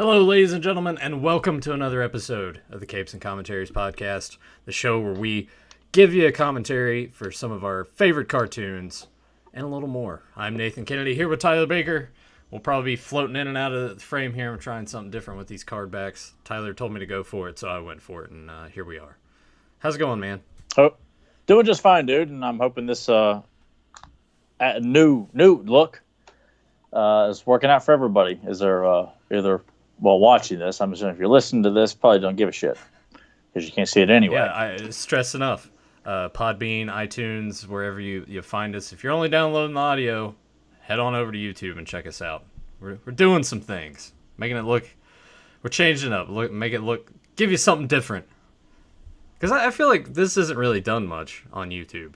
Hello, ladies and gentlemen, and welcome to another episode of the Capes and Commentaries podcast, the show where we give you a commentary for some of our favorite cartoons and a little more. I'm Nathan Kennedy here with Tyler Baker. We'll probably be floating in and out of the frame here. I'm trying something different with these card backs. Tyler told me to go for it, so I went for it, and here we are. How's it going, man? Oh, doing just fine, dude. And I'm hoping this new look is working out for everybody. Is there either watching this? I'm assuming if you're listening to this, probably don't give a shit because you can't see it anyway. Yeah, I stress enough. Podbean, iTunes, wherever you find us. If you're only downloading the audio, head on over to YouTube and check us out. We're doing some things, making it look. We're changing it up, make it look, give you something different. Because I feel like this isn't really done much on YouTube.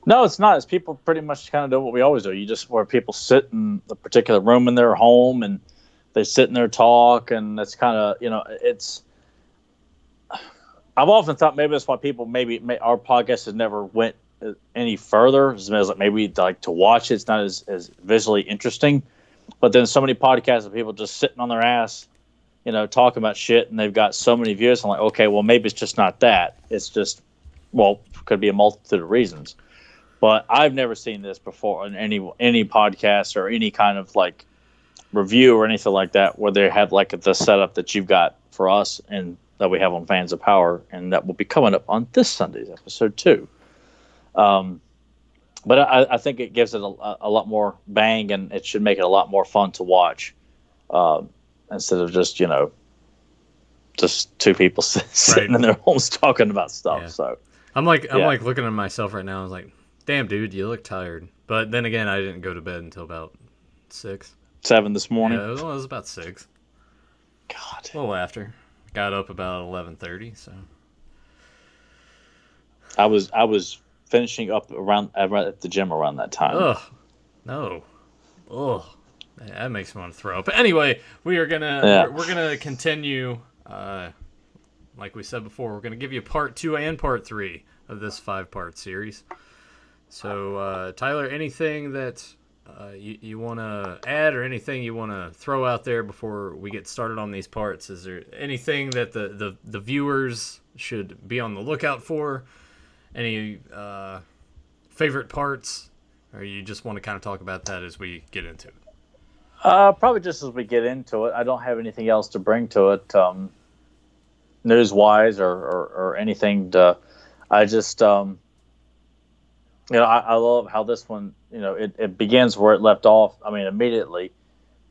No, it's not. It's people pretty much kind of do what we always do. You just where people sit in a particular room in their home and they sit in there talk, and that's kind of it's. I've often thought maybe that's why people our podcast has never went any further. As like maybe like to watch it's not as visually interesting, but then so many podcasts of people just sitting on their ass, talking about shit, and they've got so many views. I'm like, okay, well maybe it's just not that. It's just could be a multitude of reasons. But I've never seen this before on any podcast or any kind of like review or anything like that where they have like the setup that you've got for us and that we have on Fans of Power, and that will be coming up on this Sunday's episode too. But I think it gives it a lot more bang, and it should make it a lot more fun to watch instead of just two people sitting in their homes talking about stuff. Yeah. So I'm like looking at myself right now. I was like, damn, dude, you look tired. But then again, I didn't go to bed until about 7 this morning. Yeah, it was about 6. God. A little after. Got up about 11:30, so. I was finishing up around at the gym around that time. Ugh. No. Ugh. That makes me want to throw up. But anyway, we're gonna continue. Like we said before, we're gonna give you part 2 and part 3 of this 5-part series. So, Tyler, anything that you want to add or anything you want to throw out there before we get started on these parts? Is there anything that the viewers should be on the lookout for? Any favorite parts? Or you just want to kind of talk about that as we get into it? Probably just as we get into it. I don't have anything else to bring to it, news-wise or anything. I just... I love how this one, it begins where it left off. I mean, immediately.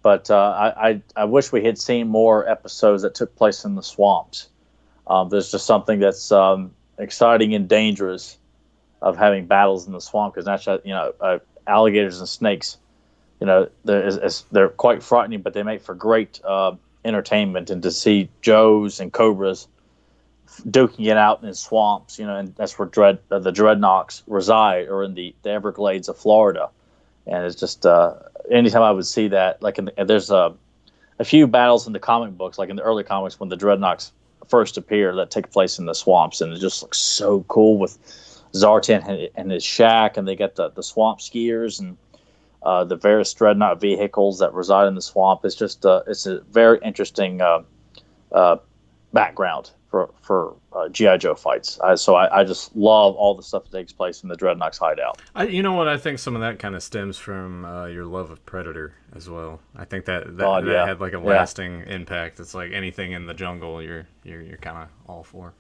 But I wish we had seen more episodes that took place in the swamps. There's just something that's exciting and dangerous of having battles in the swamp, because naturally, alligators and snakes, they're quite frightening, but they make for great entertainment. And to see Joes and Cobras duking it out in swamps, and that's where the Dreadnoks reside, or in the Everglades of Florida. And it's just anytime I would see that, like there's a few battles in the comic books, like in the early comics when the Dreadnoks first appear, that take place in the swamps, and it just looks so cool with Zartan and his shack, and they got the swamp skiers and the various Dreadnought vehicles that reside in the swamp. It's just it's a very interesting background for G.I. Joe fights. So I just love all the stuff that takes place in the Dreadnoks hideout. You know what? I think some of that kind of stems from your love of Predator as well. I think that had like a lasting impact. It's like anything in the jungle, you're kind of all for.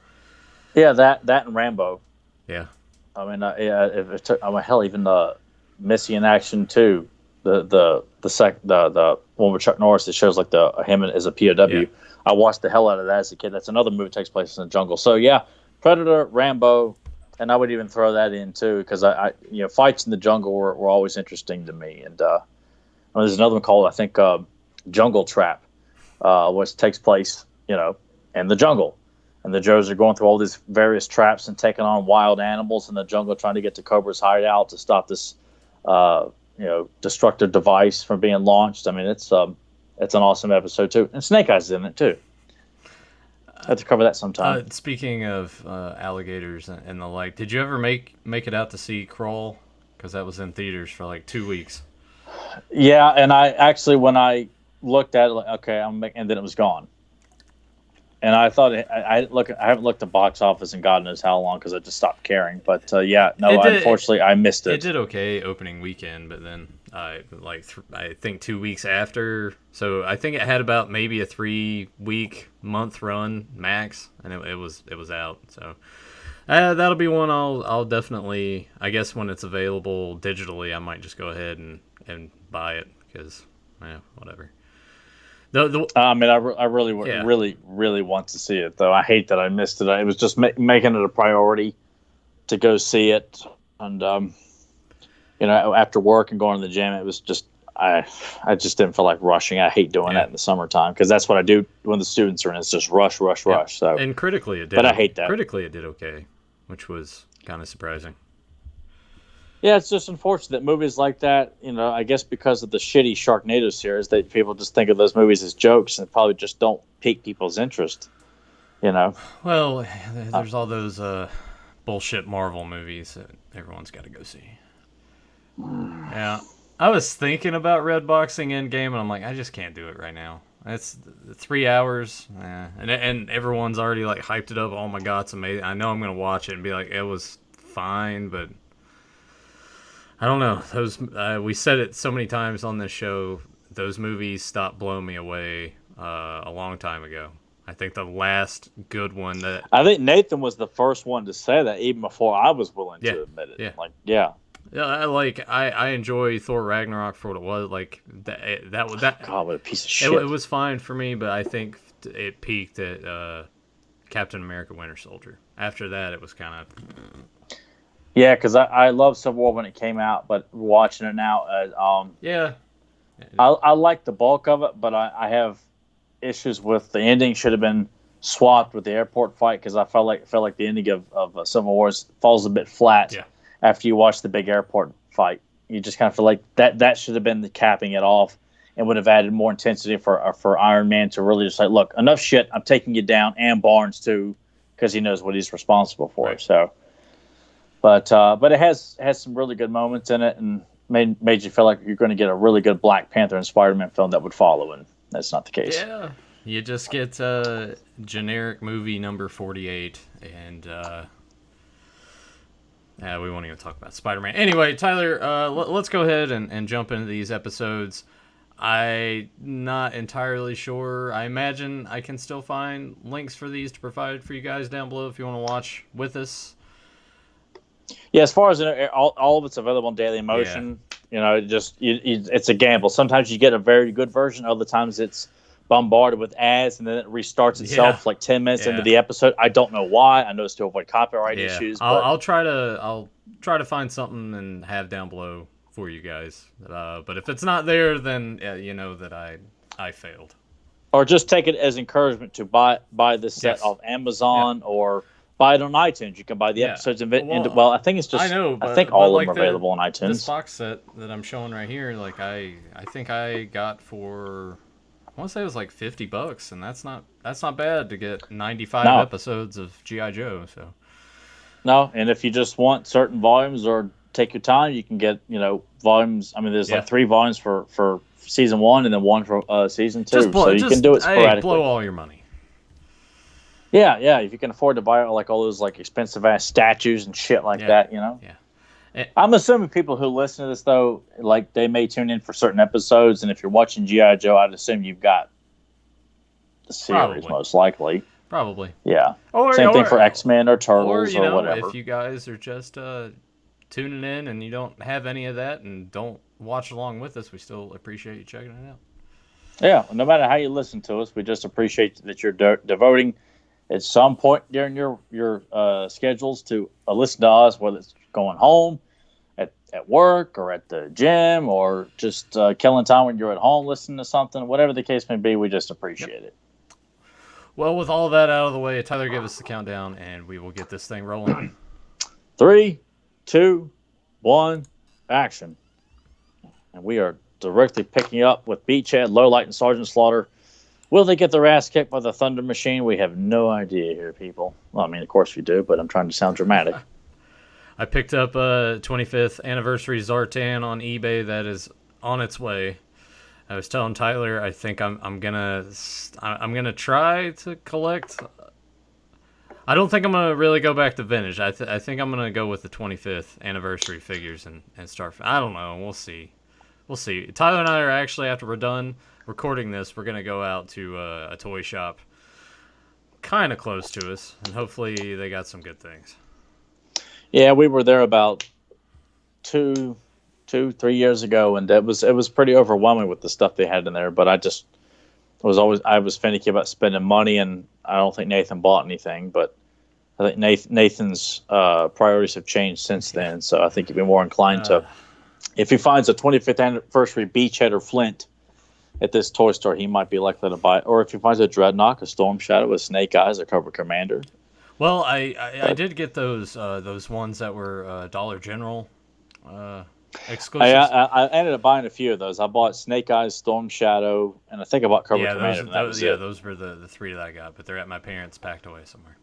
Yeah, that and Rambo. Yeah. I mean, if it took, hell, even Missy in Action 2, the one with Chuck Norris that shows like him as a POW. Yeah. I watched the hell out of that as a kid. That's another movie that takes place in the jungle. So yeah, Predator, Rambo, and I would even throw that in too, because I fights in the jungle were always interesting to me. And there's another one called, I think, Jungle Trap, which takes place in the jungle, and the Joes are going through all these various traps and taking on wild animals in the jungle, trying to get to Cobra's hideout to stop this destructive device from being launched. I mean, it's an awesome episode too, and Snake Eyes is in it too. I have to cover that sometime. Speaking of alligators and the like, did you ever make it out to see Crawl? Because that was in theaters for like 2 weeks. Yeah, and I actually, when I looked at it like, okay, and then it was gone. And I thought I haven't looked at box office in God knows how long because I just stopped caring. But unfortunately, I missed it. It did okay opening weekend, but then I think 2 weeks after. So I think it had about maybe a 3-week month run max, and it was out. So that'll be one I'll definitely. I guess when it's available digitally, I might just go ahead and buy it because whatever. I mean, I really want to see it, though. I hate that I missed it. It was just making it a priority to go see it, and after work and going to the gym, it was just I just didn't feel like rushing. I hate doing that in the summertime because that's what I do when the students are in. It's just rush. So, and critically it did. But I hate that. Critically, it did okay, which was kind of surprising. Yeah, it's just unfortunate that movies like that, I guess because of the shitty Sharknado series, that people just think of those movies as jokes and probably just don't pique people's interest, Well, there's all those bullshit Marvel movies that everyone's got to go see. Yeah. I was thinking about Redboxing Endgame, and I'm like, I just can't do it right now. It's 3 hours, and everyone's already like hyped it up. Oh my god, it's amazing! I know I'm gonna watch it and be like, it was fine, but I don't know. Those we said it so many times on this show. Those movies stopped blowing me away a long time ago. I think the last good one that I think Nathan was the first one to say that, even before I was willing to admit it. Yeah. I enjoy Thor Ragnarok for what it was. Like that. God, what a piece of shit! It was fine for me, but I think it peaked at Captain America: Winter Soldier. After that, it was kind of. Yeah, because I loved Civil War when it came out, but watching it now, I like the bulk of it, but I have issues with the ending. Should have been swapped with the airport fight because I felt like the ending of Civil War falls a bit flat after you watch the big airport fight. You just kind of feel like that should have been the capping it off and would have added more intensity for Iron Man to really just like, look, enough shit, I'm taking you down, and Barnes too, because he knows what he's responsible for. Right. So. But it has some really good moments in it, and made you feel like you're going to get a really good Black Panther and Spider-Man film that would follow, and that's not the case. Yeah, you just get generic movie number 48, and we won't even talk about Spider-Man. Anyway, Tyler, let's go ahead and jump into these episodes. I'm not entirely sure. I imagine I can still find links for these to provide for you guys down below if you want to watch with us. Yeah, as far as all of it's available on Dailymotion, it's a gamble. Sometimes you get a very good version. Other times it's bombarded with ads, and then it restarts itself like 10 minutes into the episode. I don't know why. I know it's to avoid copyright issues. I'll try to find something and have down below for you guys. But if it's not there, then you know that I failed. Or just take it as encouragement to buy this set off Amazon or. Buy it on iTunes. You can buy the episodes I think it's just. I think all of them are available on iTunes. This box set that I'm showing right here, like I think I got for, I want to say it was like $50, and that's not bad to get 95 episodes of G.I. Joe. So. No, and if you just want certain volumes or take your time, you can get volumes. I mean, there's like 3 volumes for season 1 and then 1 for season 2, so you can do it sporadically. Blow all your money. Yeah. If you can afford to buy like all those like expensive ass statues and shit like that, Yeah. I'm assuming people who listen to this though, like they may tune in for certain episodes, and if you're watching G.I. Joe, I'd assume you've got the series most likely. Probably. Yeah. Same thing for X-Men or Turtles or whatever. If you guys are just tuning in and you don't have any of that and don't watch along with us, we still appreciate you checking it out. Yeah. No matter how you listen to us, we just appreciate that you're devoting at some point during your schedules to listen to us, whether it's going home, at work, or at the gym, or just killing time when you're at home listening to something. Whatever the case may be, we just appreciate it. Well, with all of that out of the way, Tyler, give us the countdown, and we will get this thing rolling. 3, 2, 1, action. And we are directly picking up with Beachhead, Lowlight, and Sergeant Slaughter. Will they get their ass kicked by the Thunder Machine? We have no idea here, people. Well, I mean, of course we do, but I'm trying to sound dramatic. I picked up a 25th anniversary Zartan on eBay that is on its way. I was telling Tyler, I think I'm gonna try to collect. I don't think I'm gonna really go back to vintage. I think I'm gonna go with the 25th anniversary figures and start. I don't know. We'll see. We'll see. Tyler and I are actually, after we're done recording this, we're gonna go out to a toy shop kind of close to us, and hopefully they got some good things. Yeah, we were there about 3 years ago, and it was pretty overwhelming with the stuff they had in there. But I was finicky about spending money, and I don't think Nathan bought anything. But I think Nathan's priorities have changed since then, so I think he'd be more inclined to. If he finds a 25th anniversary Beachhead or Flint at this toy store, he might be likely to buy it. Or if he finds a Dreadnought, a Storm Shadow, a Snake Eyes, a Cobra Commander. Well, I did get those ones that were Dollar General exclusives. I ended up buying a few of those. I bought Snake Eyes, Storm Shadow, and I think I bought Cobra Commander. Those were the three that I got, but they're at my parents' packed away somewhere.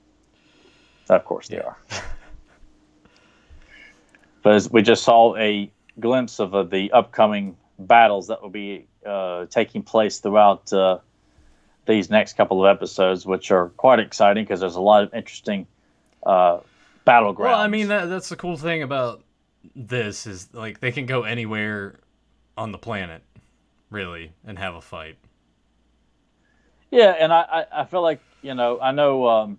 Of course they are. But as we just saw a glimpse of the upcoming battles that will be taking place throughout these next couple of episodes, which are quite exciting because there's a lot of interesting battlegrounds. Well, I mean, that's the cool thing about this is like they can go anywhere on the planet, really, and have a fight. Yeah, and I feel like, I know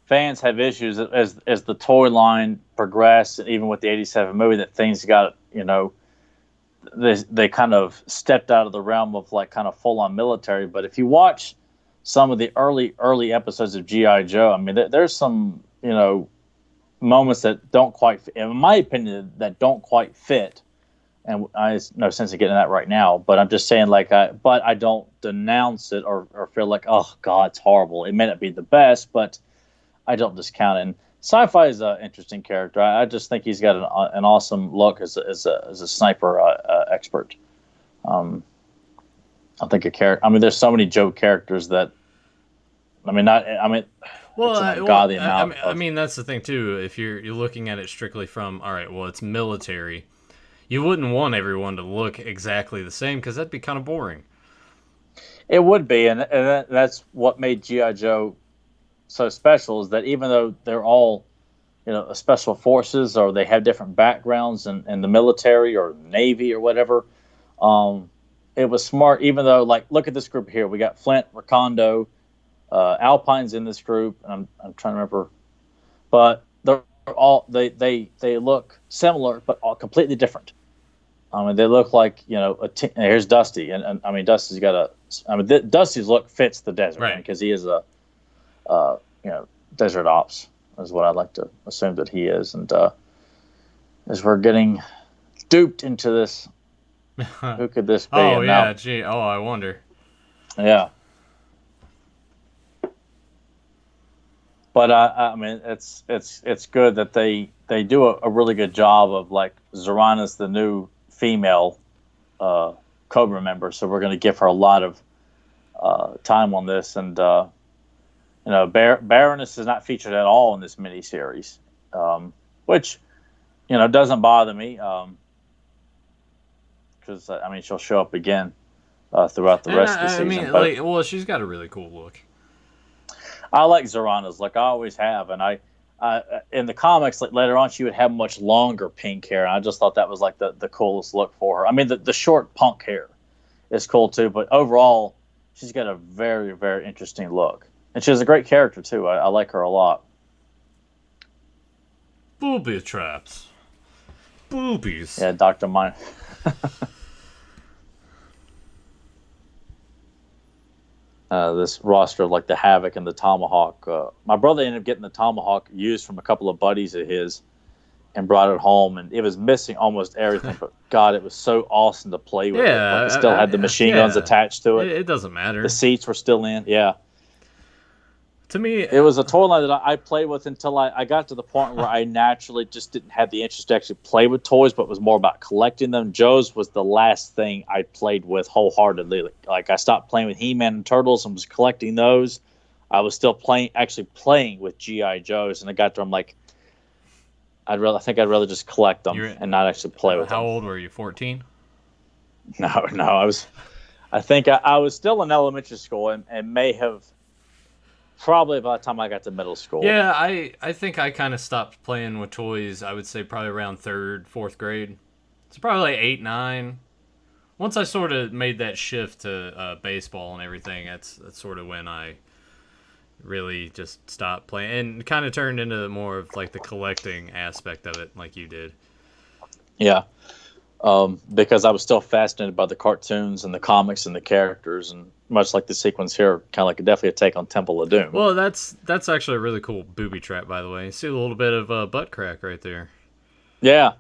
fans have issues as the toy line progressed, and even with the '87 movie, that things got, they kind of stepped out of the realm of like kind of full on military. But if you watch some of the early episodes of G.I. Joe, I mean, there's some moments that don't quite, in my opinion, that don't quite fit. And I have no sense of getting that right now. But I'm just saying, but I don't denounce it or feel like, oh God, it's horrible. It may not be the best, but I don't discount it. And Sci-Fi is an interesting character. I just think he's got an awesome look as a sniper expert. I think a character. I mean, there's so many Joe characters that. I mean, well, it's an ungodly amount. I mean, that's the thing too. If you're looking at it strictly from, all right, well, it's military. You wouldn't want everyone to look exactly the same because that'd be kind of boring. It would be, and that's what made G.I. Joe so special, is that even though they're all, special forces, or they have different backgrounds in the military or Navy or whatever, it was smart. Even though, look at this group here. We got Flint, Recondo, Alpine's in this group, and I'm trying to remember, but they're all they look similar but all completely different. I mean, they look like here's Dusty, and I mean Dusty's got Dusty's look fits the desert, right? Because he is a desert ops is what I'd like to assume that he is. And as we're getting duped into this, who could this be? Oh, yeah, gee. Oh, I wonder. Yeah. But I mean, it's good that they do a really good job of, like, Zorana's the new female Cobra member, so we're going to give her a lot of time on this. And Baroness is not featured at all in this miniseries, which doesn't bother me, because I mean she'll show up again throughout the rest of the season. I mean, she's got a really cool look. I like Zorana's look. I always have, and I in the comics, like, later on, she would have much longer pink hair, and I just thought that was like the coolest look for her. I mean, the short punk hair is cool too, but overall, she's got a very, very interesting look, and she has a great character too. I like her a lot. Booby traps, boobies. Yeah, Dr. Mine. This roster of, like, the Havoc and the Tomahawk. My brother ended up getting the Tomahawk used from a couple of buddies of his and brought it home, and it was missing almost everything, but God, it was so awesome to play with. Yeah, it still had the machine guns attached to it. It doesn't matter. The seats were still in. Yeah. To me, it was a toy line that I played with until I got to the point where I naturally just didn't have the interest to actually play with toys, but was more about collecting them. Joe's was the last thing I played with wholeheartedly. Like, I stopped playing with He-Man and Turtles and was collecting those. I was still actually playing with G.I. Joes, and I got to them like, I think I'd rather just collect them and not actually play with them. How old were you? 14? No. I think I was still in elementary school and may have probably by the time I got to middle school. Yeah, I think I kind of stopped playing with toys. I would say probably around third, fourth grade. It's probably like 8, 9. Once I sort of made that shift to baseball and everything, that's sort of when I really just stopped playing and kind of turned into more of like the collecting aspect of it, like you did. Yeah. Because I was still fascinated by the cartoons and the comics and the characters, and much like the sequence here, kind of like definitely a take on Temple of Doom. Well, that's actually a really cool booby trap, by the way. You see a little bit of butt crack right there. Yeah,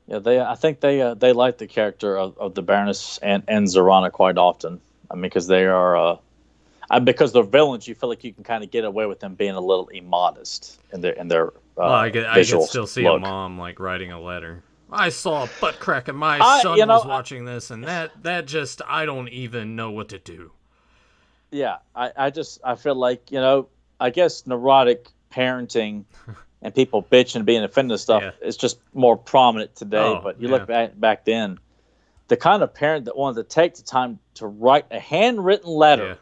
yeah. I think they like the character of the Baroness and Zorana quite often. I mean, because they are because they're villains, you feel like you can kind of get away with them being a little immodest in their Well, I could still see look. a mom like writing a letter. I saw a butt crack and my son was watching this, and that just I don't even know what to do. Yeah, I feel like I guess neurotic parenting and people bitching and being offended and stuff is just more prominent today. But you look back then, the kind of parent that wanted to take the time to write a handwritten letter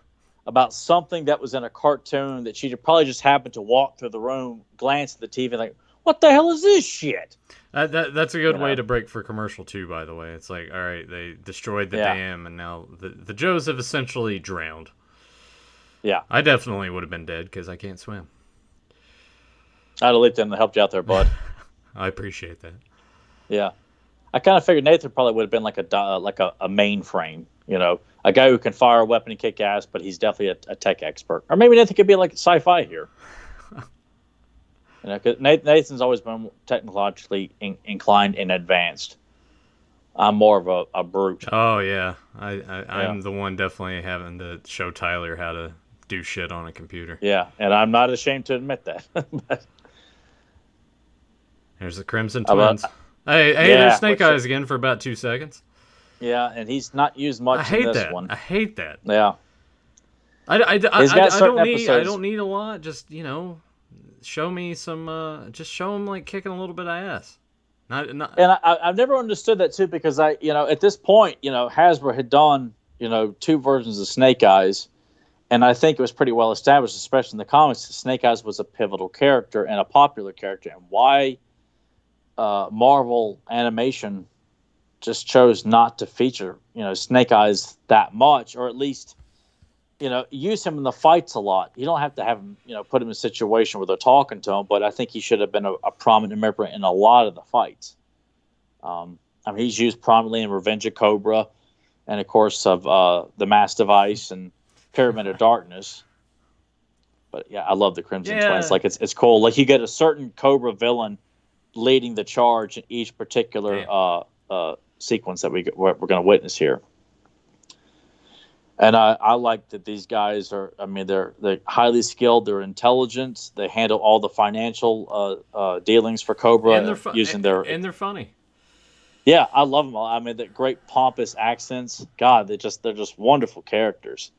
about something that was in a cartoon that she probably just happened to walk through the room, glance at the TV, like, what the hell is this shit? That's a good way to break for commercial too. By the way, it's like, all right, they destroyed the dam, and now the Joes have essentially drowned. Yeah, I definitely would have been dead because I can't swim. I'd have let them help you out there, bud. I appreciate that. Yeah, I kind of figured Nathan probably would have been like a mainframe, a guy who can fire a weapon and kick ass, but he's definitely a tech expert. Or maybe Nathan could be like sci-fi here. Cause Nathan's always been technologically inclined and advanced. I'm more of a brute. Oh yeah, I'm the one definitely having to show Tyler how to do shit on a computer. Yeah, and I'm not ashamed to admit that. But there's the Crimson Twins. Hey, there's Snake Eyes again for about 2 seconds. Yeah, and he's not used much in this one. I hate that. Yeah. I don't need a lot. Just show me some. Just show him like kicking a little bit of ass. And I've never understood that too, because at this point, Hasbro had done 2 versions of Snake Eyes, and I think it was pretty well established, especially in the comics, that Snake Eyes was a pivotal character and a popular character, and why Marvel Animation just chose not to feature Snake Eyes that much, or at least use him in the fights a lot. You don't have to have him, put him in a situation where they're talking to him, but I think he should have been a prominent member in a lot of the fights. I mean, he's used prominently in Revenge of Cobra, and of course of the Mass Device and Pyramid of Darkness. But yeah, I love the Crimson Twins. Like it's cool. Like you get a certain Cobra villain leading the charge in each particular sequence that we're going to witness here. And I like that these guys are. I mean, they're highly skilled. They're intelligent. They handle all the financial dealings for Cobra and they're funny. Yeah, I love them all. I mean, they're great pompous accents. God, they're just wonderful characters.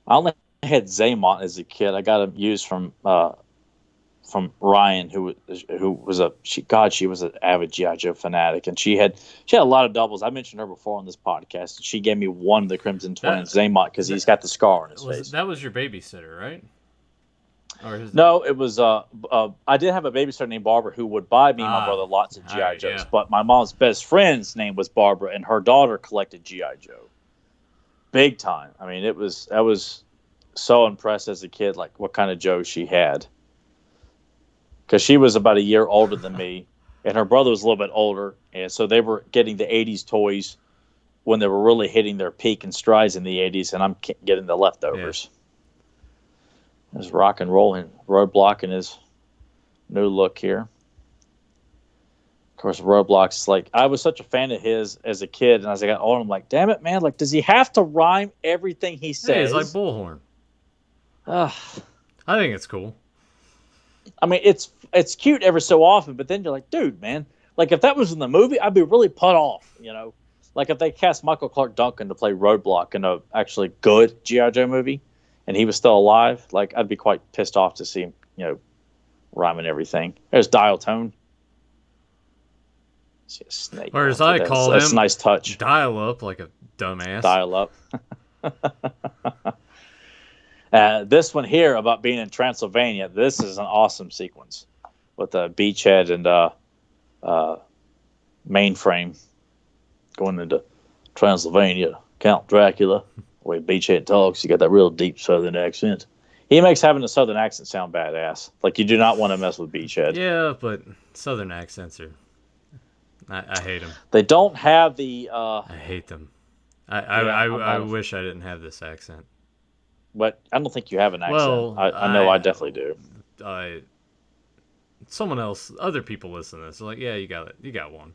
I only had Zaymont as a kid. I got him used from Ryan, who was she was an avid G.I. Joe fanatic, and she had a lot of doubles. I mentioned her before on this podcast. She gave me one of the Crimson Twins, Zaymont, because he's got the scar on his face. That was your babysitter, right? No, it was. I did have a babysitter named Barbara who would buy me and my brother lots of G.I. Joes. But my mom's best friend's name was Barbara, and her daughter collected G.I. Joe, big time. I mean, I was so impressed as a kid, like what kind of Joe she had. Because she was about a year older than me, and her brother was a little bit older, and so they were getting the '80s toys when they were really hitting their peak and strides in the '80s, and I'm getting the leftovers. Yeah. There's rock and rolling Roadblock in his new look here. Of course, Roadblock's like, I was such a fan of his as a kid, and as I got older, I'm like, damn it, man! Like, does he have to rhyme everything he says? Hey, he's like Bullhorn. I think it's cool. I mean, it's cute every so often, but then you're like, dude, man, like if that was in the movie, I'd be really put off, Like if they cast Michael Clark Duncan to play Roadblock in a actually good G.I. Joe movie, and he was still alive, like I'd be quite pissed off to see him, rhyming everything. There's Dial Tone. See a snake. Or as I call that's him, a nice touch. Dial up like a dumbass. Dial up. This one here about being in Transylvania, this is an awesome sequence with the beachhead and mainframe going into Transylvania, Count Dracula, the way beachhead talks. You got that real deep southern accent. He makes having a southern accent sound badass. Like, you do not want to mess with beachhead. Yeah, but southern accents are... I hate them. They don't have the... I hate them. I wish I didn't have this accent. But I don't think you have an accent. Well, I know I definitely do. Someone else, other people listen to this. They're like, yeah, you got it. You got one.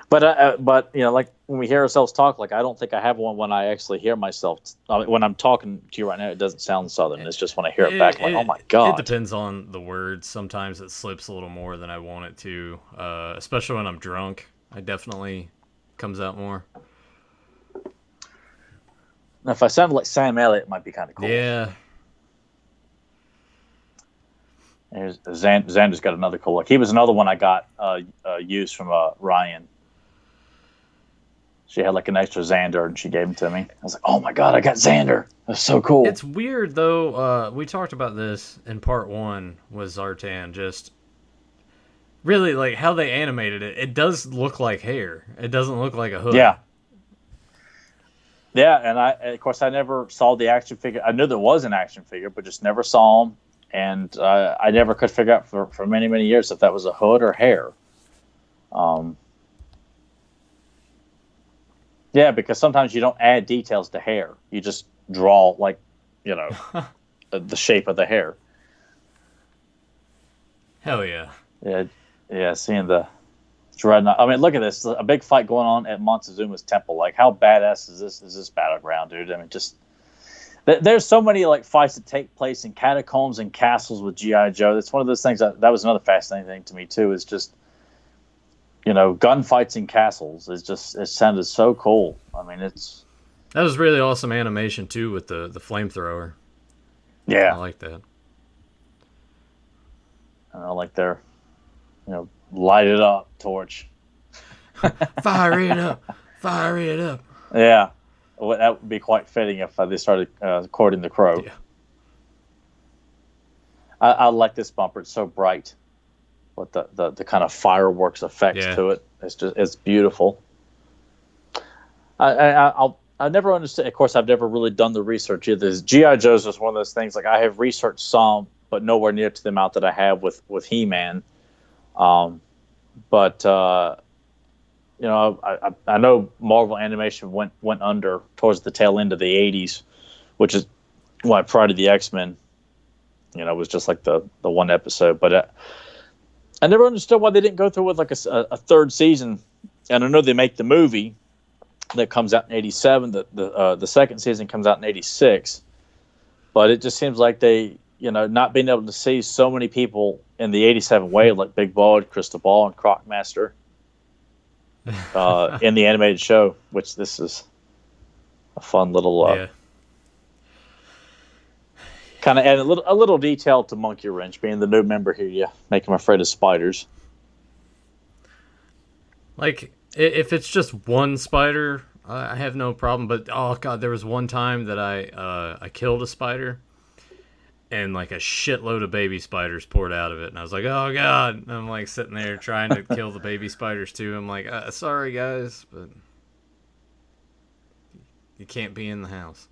But you know, like when we hear ourselves talk, like I don't think I have one when I actually hear myself. When I'm talking to you right now, it doesn't sound southern. It's just when I hear it back, I'm like, oh my god. It depends on the words. Sometimes it slips a little more than I want it to, especially when I'm drunk. I definitely comes out more. Now, if I sounded like Sam Elliott, it might be kind of cool. Yeah. Xander's got another cool look. He was another one I got used from Ryan. She had like an extra Xander, and she gave him to me. I was like, oh my god, I got Xander. That's so cool. It's weird, though. We talked about this in part 1 with Zartan. Just really, like, how they animated it. It does look like hair. It doesn't look like a hood. Yeah. Yeah, and of course, I never saw the action figure. I knew there was an action figure, but just never saw him. And I never could figure out for many, many years if that was a hood or hair. Yeah, because sometimes you don't add details to hair. You just draw, like, you know, the shape of the hair. Hell yeah. Yeah, seeing the dreadnought. I mean, look at this. A big fight going on at Montezuma's temple. Like, how badass is this battleground, dude? I mean, just... There's so many like fights that take place in catacombs and castles with G.I. Joe. That's one of those things that was another fascinating thing to me too. Is just, you know, gunfights in castles. It sounded so cool. I mean, that was really awesome animation too with the flamethrower. Yeah, I like that. I like their, you know, light it up torch. Fire it up. Yeah. Well, that would be quite fitting if they started courting the crow. Yeah. I like this bumper. It's so bright, with the kind of fireworks effects to it. It's beautiful. I never understood. Of course, I've never really done the research either. G.I. Joe's is one of those things. Like, I have researched some, but nowhere near to the amount that I have with He-Man. But you know, I know Marvel Animation went under towards the tail end of the 80s, which is why prior to the X-Men, you know, it was just like the one episode. But I never understood why they didn't go through with like a third season. And I know they make the movie that comes out in 87. The second season comes out in 86. But it just seems like they, you know, not being able to see so many people in the 87 wave, like Big Bald, Crystal Ball, and Crocmaster, in the animated show, which this is a fun little kind of add a little detail to Monkey Wrench being the new member here. You make him afraid of spiders. Like, if it's just one spider, I have no problem. But oh god, there was one time that I killed a spider, and like a shitload of baby spiders poured out of it, and I was like, oh god. And I'm like sitting there trying to kill the baby spiders too. I'm like, sorry guys, but you can't be in the house.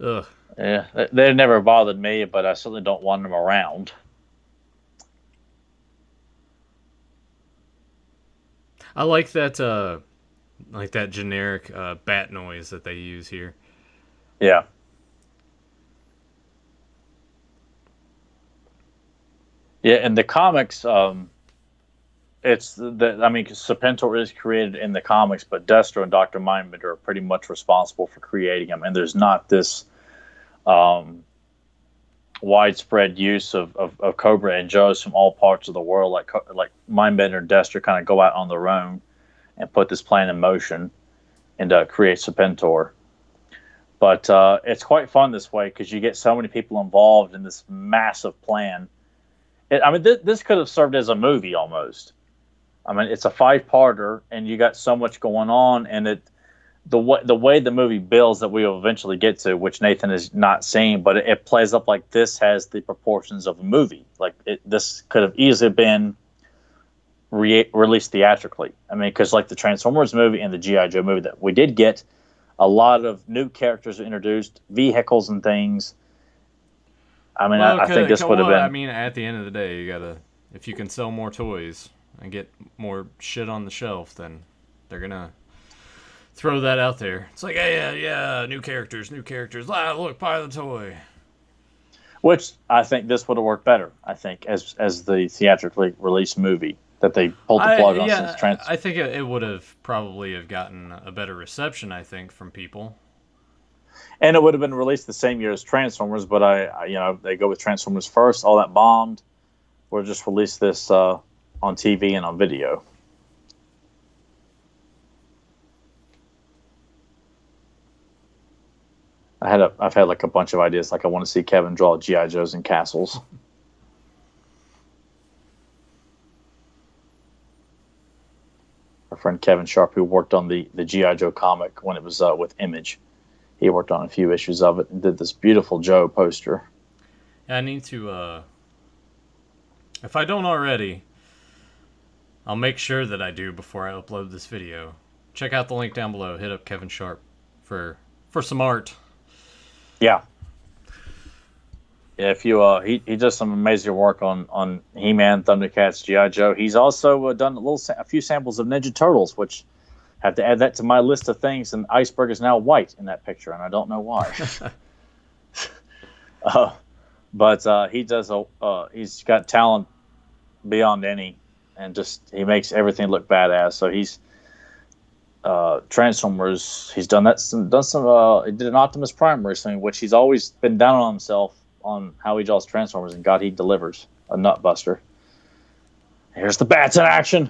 Ugh. Yeah, they never bothered me, but I certainly don't want them around. I like that generic bat noise that they use here. Yeah. Yeah, in the comics, it's Serpentor is created in the comics, but Destro and Dr. Mindbender are pretty much responsible for creating them, and there's not this widespread use of Cobra and Joes from all parts of the world. Like Mindbender and Destro kind of go out on their own and put this plan in motion and create Serpentor. But it's quite fun this way because you get so many people involved in this massive plan. I mean, this could have served as a movie almost. I mean, it's a 5-parter, and you got so much going on, and the way the movie builds that we will eventually get to, which Nathan is not saying, but it plays up like this has the proportions of a movie. Like this could have easily been released theatrically. I mean, because like the Transformers movie and the G.I. Joe movie that we did get, a lot of new characters were introduced, vehicles and things. I mean, I think this would have been. I mean, at the end of the day, you gotta, if you can sell more toys and get more shit on the shelf, then they're gonna throw that out there. It's like, yeah, new characters. Look, buy the toy. Which I think this would have worked better. I think as the theatrically released movie that they pulled the plug on. Yeah, I think it would have probably have gotten a better reception. I think from people. And it would have been released the same year as Transformers, but they go with Transformers first. All that bombed. We'll just release this on TV and on video. I've had like a bunch of ideas. Like I want to see Kevin draw G.I. Joes and castles. Our friend Kevin Sharp, who worked on the G.I. Joe comic when it was with Image. He worked on a few issues of it and did this beautiful Joe poster. I need to, if I don't already, I'll make sure that I do before I upload this video. Check out the link down below. Hit up Kevin Sharp for some art. Yeah. Yeah, if you he does some amazing work on He-Man, Thundercats, G.I. Joe. He's also done a few samples of Ninja Turtles, which have to add that to my list of things. And Iceberg is now white in that picture, and I don't know why. But he does he's got talent beyond any, and just he makes everything look badass. So he's Transformers. He's done some. He did an Optimus Prime recently, which he's always been down on himself on how he draws Transformers, and God, he delivers a nutbuster. Here's the bats in action.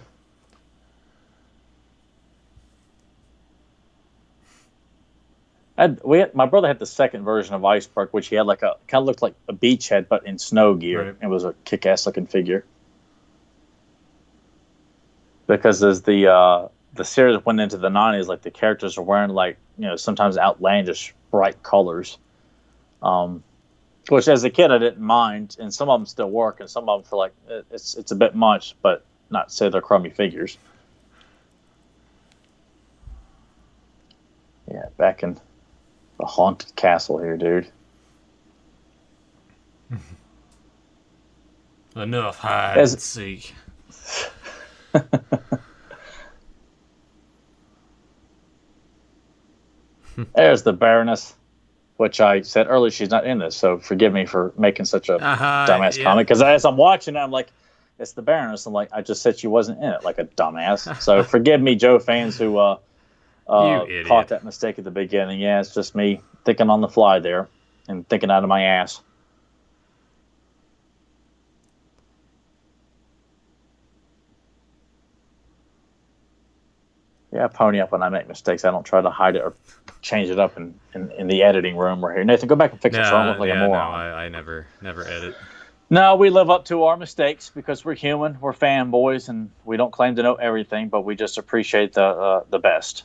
My brother had the second version of Iceberg, which he had like kind of looked like a beachhead, but in snow gear. Right. It was a kick-ass looking figure. Because as the series went into the 90s, like the characters are wearing like sometimes outlandish bright colors, which as a kid I didn't mind, and some of them still work, and some of them feel like it's a bit much, but not to say they're crummy figures. Yeah, back in the haunted castle here, dude. Enough hide and seek. There's the Baroness, which I said earlier she's not in this, so forgive me for making such a dumbass comment. Because as I'm watching it, I'm like, it's the Baroness. I'm like, I just said she wasn't in it, like a dumbass. So forgive me, Joe fans who caught that mistake at the beginning. Yeah, it's just me thinking on the fly there and thinking out of my ass. Yeah, I pony up when I make mistakes. I don't try to hide it or change it up in the editing room. We're here. Nathan, go back and fix it so I don't look like a moron. No, I never edit. No, we live up to our mistakes because we're human. We're fanboys, and we don't claim to know everything, but we just appreciate the best.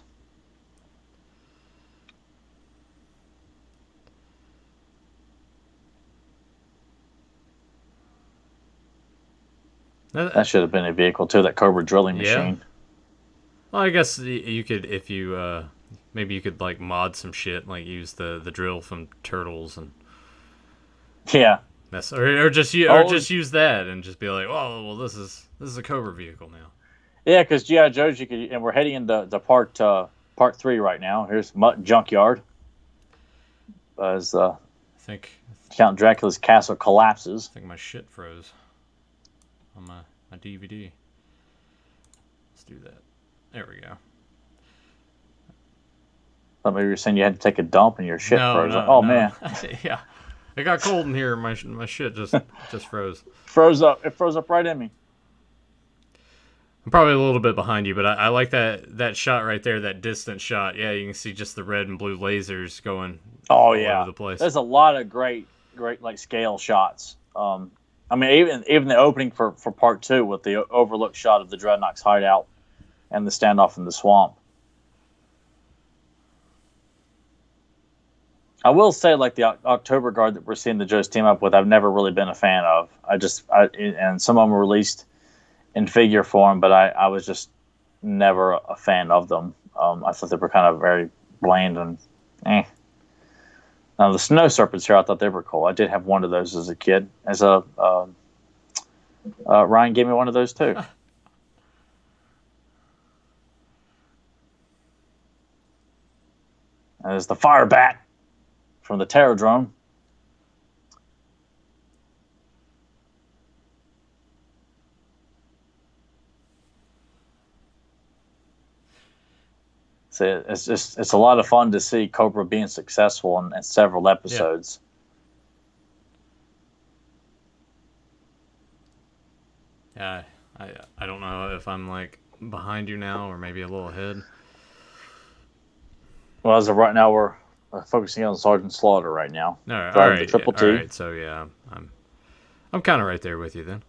That should have been a vehicle, too, that Cobra drilling machine. Well, I guess you could, if you, maybe you could, like, mod some shit, like use the drill from Turtles and... Yeah. Or just use that and just be like, oh, well, this is a Cobra vehicle now. Yeah, because G.I. Joe's, and we're heading into part 3 right now. Here's Mutt Junkyard. As I think Count Dracula's castle collapses. I think my shit froze on my DVD. Let's do that. There we go. Thought maybe you were saying you had to take a dump and your shit froze. No. Man. Yeah. It got cold in here. My shit just froze. Froze up. It froze up right in me. I'm probably a little bit behind you, but I like that shot right there, that distant shot. Yeah, you can see just the red and blue lasers going all over the place. There's a lot of great like scale shots. I mean, even the opening for part 2 with the overlook shot of the Dreadnoks hideout and the standoff in the swamp. I will say, like the October Guard that we're seeing the Joes team up with, I've never really been a fan of. And some of them were released in figure form, but I was just never a fan of them. I thought they were kind of very bland and eh. Now the Snow Serpents here, I thought they were cool. I did have one of those as a kid. Ryan gave me one of those too. There's the Fire Bat from the Terradrome. So it's a lot of fun to see Cobra being successful in several episodes. Yeah, I don't know if I'm like behind you now or maybe a little ahead. Well, as of right now, we're focusing on Sergeant Slaughter right now. All right, driving the Triple T. All right, so yeah, I'm kind of right there with you then.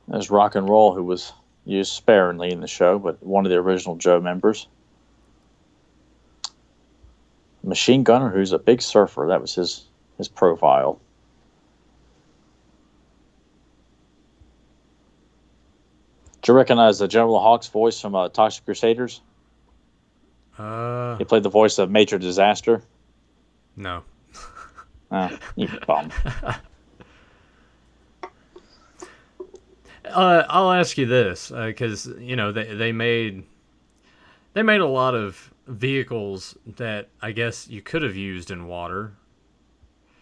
There's Rock and Roll, who was used sparingly in the show, but one of the original Joe members. Machine Gunner, who's a big surfer. That was his profile. Do you recognize the General Hawk's voice from Toxic Crusaders? He played the voice of Major Disaster. No. You bum. I'll ask you this, because they made a lot of vehicles that I guess you could have used in water.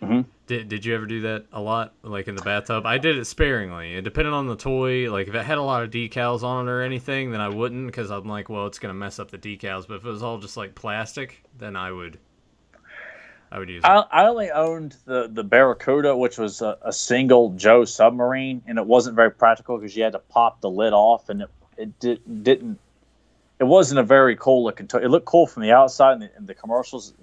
Mm-hmm. Did you ever do that a lot, like in the bathtub? I did it sparingly. It depended on the toy. Like if it had a lot of decals on it or anything, then I wouldn't, because I'm like, well, it's gonna mess up the decals. But if it was all just like plastic, then I would use it. I only owned the Barracuda, which was a single Joe submarine, and it wasn't very practical because you had to pop the lid off, and it didn't. It wasn't a very cool looking toy. It looked cool from the outside, and the commercials,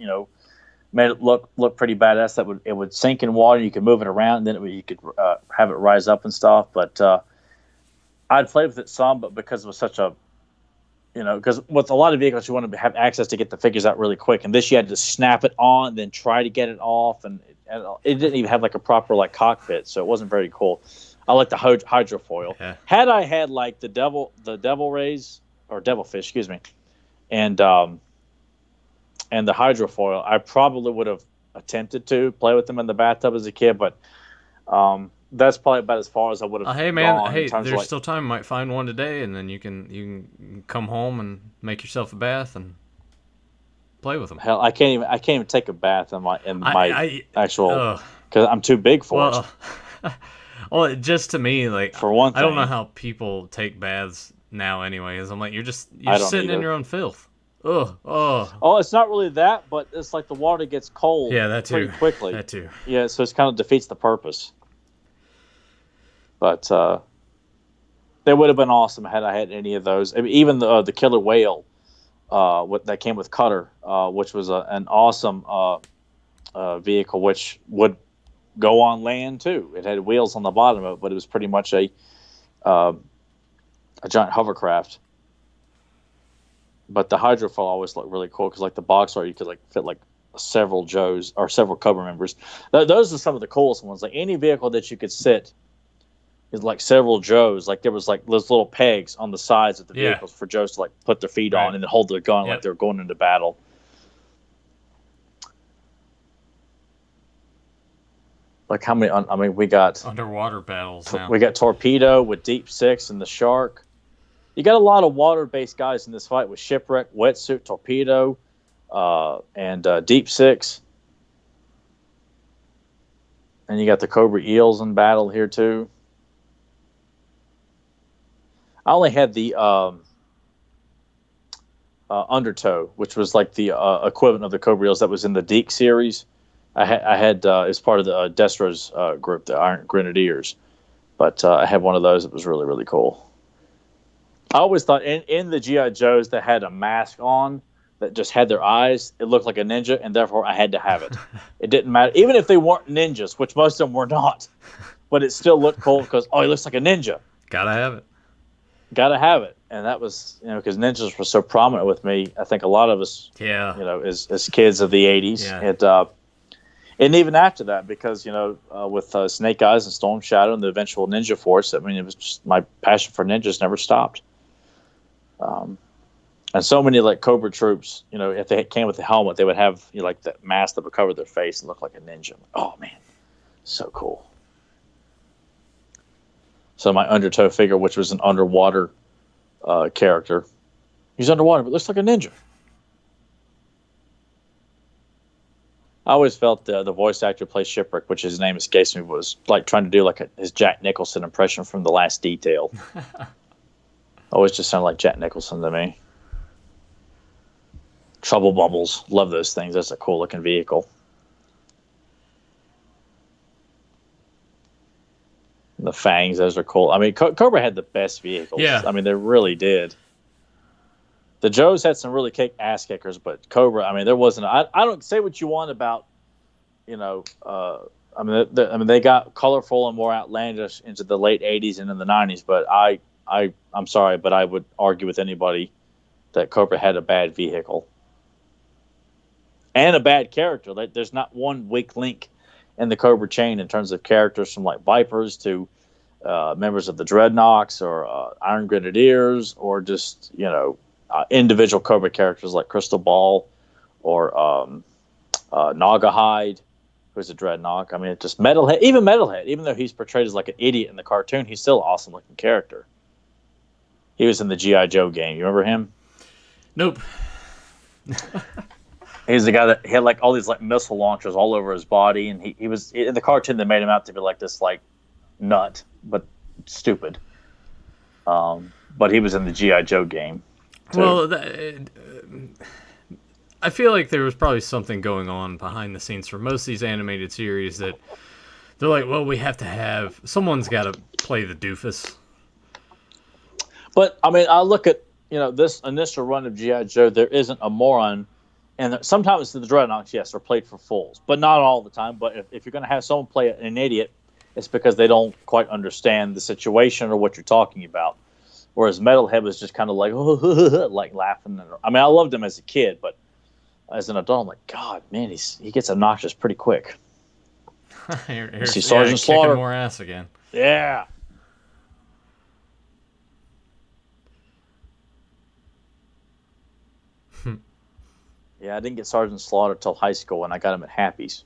made it look pretty badass. It would sink in water, you could move it around, and then you could have it rise up and stuff. But I'd played with it some, but because it was such a because with a lot of vehicles, you want to have access to get the figures out really quick. And this, you had to snap it on, then try to get it off. And it didn't even have like a proper like cockpit, so it wasn't very cool. I like the hydrofoil. Yeah. Had I had like the devil rays or devilfish, excuse me, and the hydrofoil, I probably would have attempted to play with them in the bathtub as a kid, but that's probably about as far as I would have. Hey man, there's still time. You might find one today, and then you can come home and make yourself a bath and play with them. Hell, I can't even take a bath in my actual, because I'm too big for it. Well, just to me, like, for one thing, I don't know how people take baths now. Anyways, I'm like, you're just sitting in your own filth. Oh, it's not really that, but it's like the water gets cold. Yeah, that too. Pretty quickly. That too. Yeah, so it kind of defeats the purpose. But they would have been awesome had I had any of those. I mean, even the Killer Whale, that came with Cutter, which was an awesome vehicle, which would go on land too. It had wheels on the bottom of it, but it was pretty much a giant hovercraft. But the hydrofoil always looked really cool because, like the box art, you could like fit like several Joes or several Cobra members. Those are some of the coolest ones. Like any vehicle that you could sit is like several Joes. Like there was like those little pegs on the sides of the vehicles for Joes to like put their feet on and then hold their gun like they're going into battle. Like how many? I mean, we got underwater battles now. We got Torpedo with Deep Six and the Shark. You got a lot of water-based guys in this fight with Shipwreck, Wetsuit, Torpedo, and Deep Six. And you got the Cobra Eels in battle here too. I only had the Undertow, which was like the equivalent of the Cobra Eels that was in the Deke series. I had as part of the Destro's group, the Iron Grenadiers. But I had one of those that was really, really cool. I always thought in the G.I. Joes that had a mask on, that just had their eyes. It looked like a ninja, and therefore I had to have it. It didn't matter, even if they weren't ninjas, which most of them were not. But it still looked cool because he looks like a ninja. Gotta have it. Gotta have it, and that was because ninjas were so prominent with me. I think a lot of us, Yeah, as kids of the '80s, and even after that, because with Snake Eyes and Storm Shadow and the eventual Ninja Force, I mean, it was just my passion for ninjas never stopped. And so many like Cobra troops, if they came with the helmet, they would have like that mask that would cover their face and look like a ninja. Oh man, so cool. So my Undertow figure, which was an underwater character, he's underwater but looks like a ninja. I always felt the voice actor who plays Shipwreck, which his name escapes me, was like trying to do like his Jack Nicholson impression from The Last Detail. Always just sounded like Jack Nicholson to me. Trouble Bubbles, love those things. That's a cool looking vehicle. The Fangs, those are cool. I mean, Cobra had the best vehicles. Yeah. I mean, they really did. The Joes had some really ass kickers, but Cobra, I mean, there wasn't. I don't say what you want about, I mean, they got colorful and more outlandish into the late '80s and in the '90s. But I'm sorry, but I would argue with anybody that Cobra had a bad vehicle and a bad character. Like, there's not one weak link in the Cobra chain in terms of characters, from like Vipers to members of the Dreadnoks or Iron Grenadiers, or just individual Cobra characters like Crystal Ball or Naugahyde, who's a Dreadnought. I mean, just Metalhead. Even though he's portrayed as like an idiot in the cartoon, he's still an awesome looking character. He was in the G.I. Joe game. You remember him? Nope. He's the guy that had like all these like missile launchers all over his body, and he was in the cartoon. They made him out to be like this like nut, but stupid. But he was in the G.I. Joe game too. Well, I feel like there was probably something going on behind the scenes for most of these animated series that they're like, well, we have to have someone's got to play the doofus. But I mean, I look at this initial run of G.I. Joe. There isn't a moron, and sometimes the Dreadnoks, yes, are played for fools, but not all the time. But if you're going to have someone play an idiot, it's because they don't quite understand the situation or what you're talking about. Whereas Metalhead was just kind of like like laughing. I mean, I loved him as a kid, but as an adult, I'm like, God, man, he gets obnoxious pretty quick. See Sergeant Slaughter kicking more ass again. Yeah. Yeah, I didn't get Sergeant Slaughter till high school, and I got him at Happy's.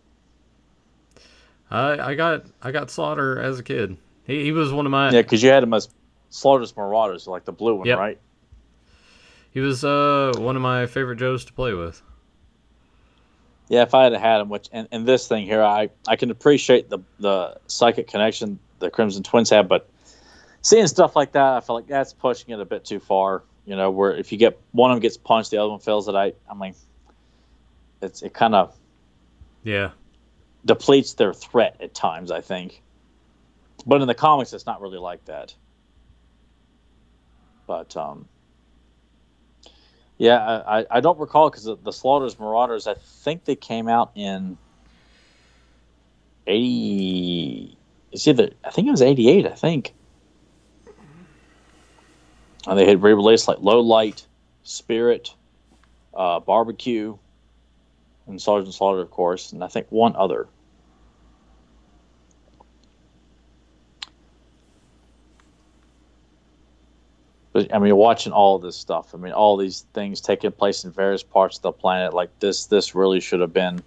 I got Slaughter as a kid. He was one of my because you had him as Slaughter's Marauders, like the blue one, yep. right? He was one of my favorite Joes to play with. Yeah, if I had had him, and this thing here, I can appreciate the psychic connection the Crimson Twins have, but seeing stuff like that, I feel like that's pushing it a bit too far. Where if you get one of them gets punched, the other one feels it. I mean, it kind of depletes their threat at times, I think. But in the comics, it's not really like that. But I don't recall, because the Slaughter's Marauders, I think they came out in 80. I think it was 88. I think. And they had re-released like Low Light, Spirit, Barbecue, and Sergeant Slaughter, of course, and I think one other. But I mean, watching all of this stuff, I mean, all these things taking place in various parts of the planet, like this really should have been.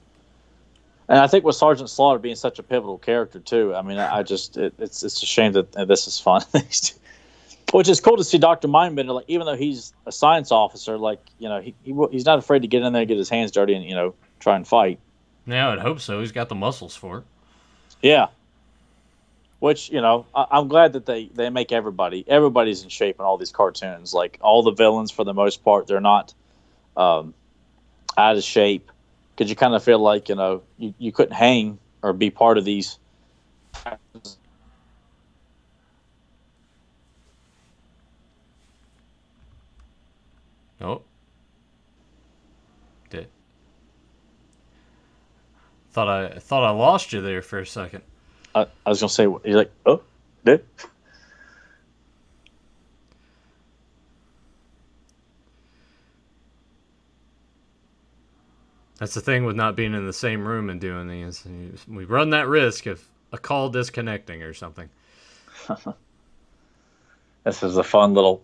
And I think with Sergeant Slaughter being such a pivotal character too, I mean, it's a shame that this is fun. Which is cool to see Dr. Mindbender, like, even though he's a science officer, like, he's not afraid to get in there and get his hands dirty and, try and fight. Yeah, I'd hope so. He's got the muscles for it. Yeah. Which, I'm glad that they make everybody's in shape in all these cartoons. Like, all the villains, for the most part, they're not out of shape. Because you kind of feel like, you couldn't hang or be part of these. Oh. Did thought I lost you there for a second. I was gonna say, you're like, oh, did. That's the thing with not being in the same room and doing these. We run that risk of a call disconnecting or something. This is a fun little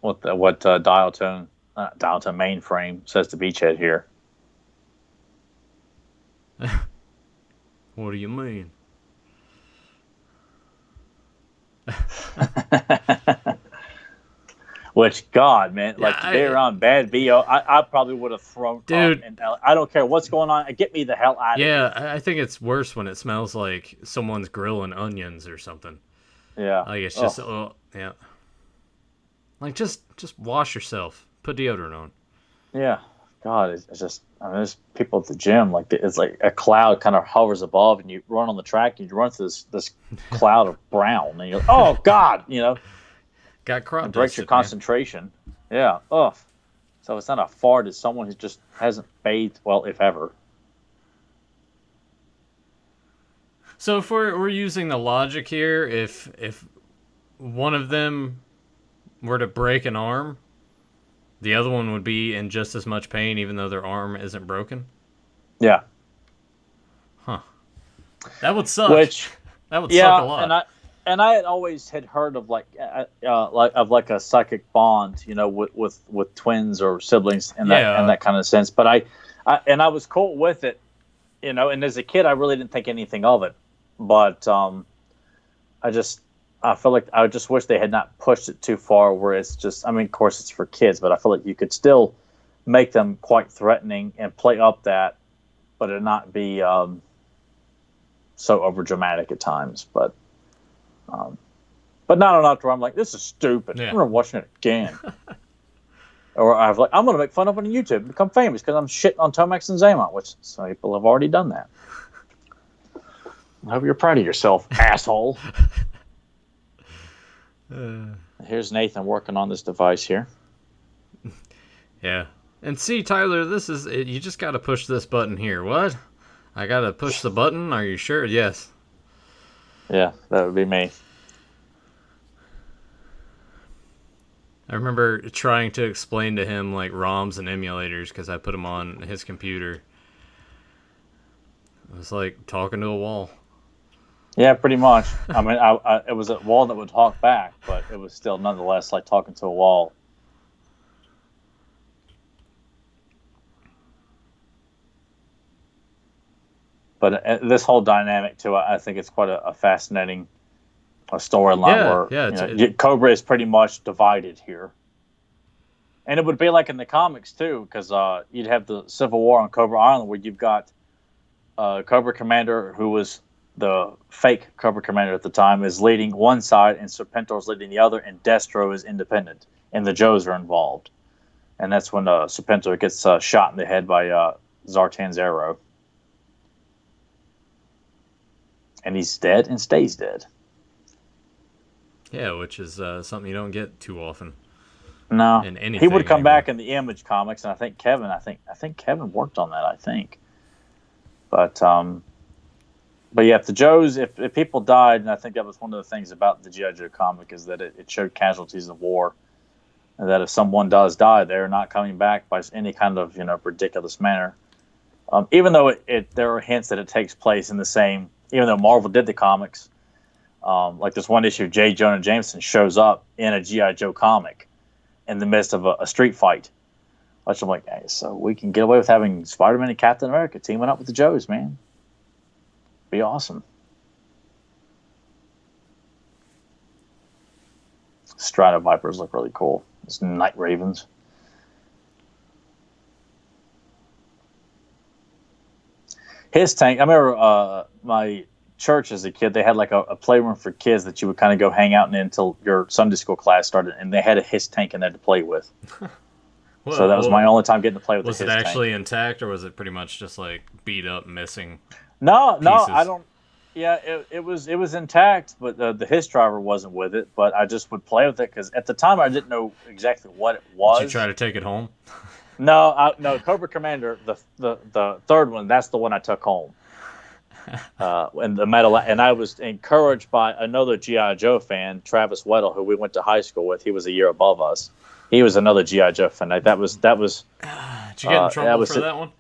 what dial tone mainframe says to Beachhead here. What do you mean? Which, God, man, like today around bad BO, I probably would have thrown dude. Up. I don't care what's going on. Get me the hell out of here. Yeah, I think it's worse when it smells like someone's grilling onions or something. Yeah. Like it's just, yeah. Like just wash yourself. Put deodorant on. Yeah. God, it's just, I mean, there's people at the gym, like it's like a cloud kind of hovers above, and you run on the track, and you run through this cloud of brown, and you're like, oh, God, Got crop it breaks your concentration. Man. Yeah. Ugh. So it's not a fart. It's someone who just hasn't bathed, well, if ever. So if we're using the logic here, if one of them were to break an arm, the other one would be in just as much pain, even though their arm isn't broken? Yeah. Huh. That would suck. That would suck a lot. And I had always heard of like a psychic bond, with twins or siblings in that kind of sense. But I was cool with it, and as a kid I really didn't think anything of it. But I feel like I just wish they had not pushed it too far where it's just, I mean, of course it's for kids, but I feel like you could still make them quite threatening and play up that, but it not be so over dramatic at times. But not enough to where I'm like, this is stupid. Yeah. I'm gonna watch it again. Or I'm gonna make fun of it on YouTube and become famous because I'm shitting on Tomax and Zaymont, which some people have already done that. I hope you're proud of yourself, asshole. Here's Nathan working on this device here. Yeah. And see, Tyler, this is it. You just got to push this button here. What? I got to push the button? Are you sure? Yes. Yeah, that would be me. I remember trying to explain to him like ROMs and emulators because I put them on his computer. It was like talking to a wall. Yeah, pretty much. I mean, it was a wall that would talk back, but it was still nonetheless like talking to a wall. But this whole dynamic, too, I think it's quite a fascinating storyline where Cobra is pretty much divided here. And it would be like in the comics, too, because you'd have the Civil War on Cobra Island where you've got Cobra Commander, who was the fake Cobra Commander at the time, is leading one side and Serpentor is leading the other, and Destro is independent, and the Joes are involved. And that's when Serpentor gets shot in the head by Zartan's arrow. And he's dead and stays dead. Yeah, which is something you don't get too often. No, in anything he would come anymore. back in the Image comics, and I think Kevin worked on that. I think, but yeah, if the Joes, if people died, and I think that was one of the things about the G.I. Joe comic is that it showed casualties of war, and that if someone does die, they're not coming back by any kind of ridiculous manner. Even though there are hints that it takes place in the same. Even though Marvel did the comics, like this one issue, J. Jonah Jameson shows up in a G.I. Joe comic in the midst of a street fight. Which I'm like, hey, so we can get away with having Spider-Man and Captain America teaming up with the Joes, man. Be awesome. Strato Vipers look really cool. It's Night Ravens. His tank, I remember my church as a kid, they had like a playroom for kids that you would kind of go hang out in until your Sunday school class started, and they had a his tank in there to play with. Well, so that was my only time getting to play with the his tank. Was it actually intact, or was it pretty much just like beat up, missing No, I don't. Yeah, it was intact, but the his driver wasn't with it. But I just would play with it because at the time I didn't know exactly what it was. Did you try to take it home? No, Cobra Commander, the third one, that's the one I took home. And the medal, and I was encouraged by another G.I. Joe fan, Travis Weddle, who we went to high school with. He was a year above us. He was another G.I. Joe fan. That was. Did you get in trouble for that one?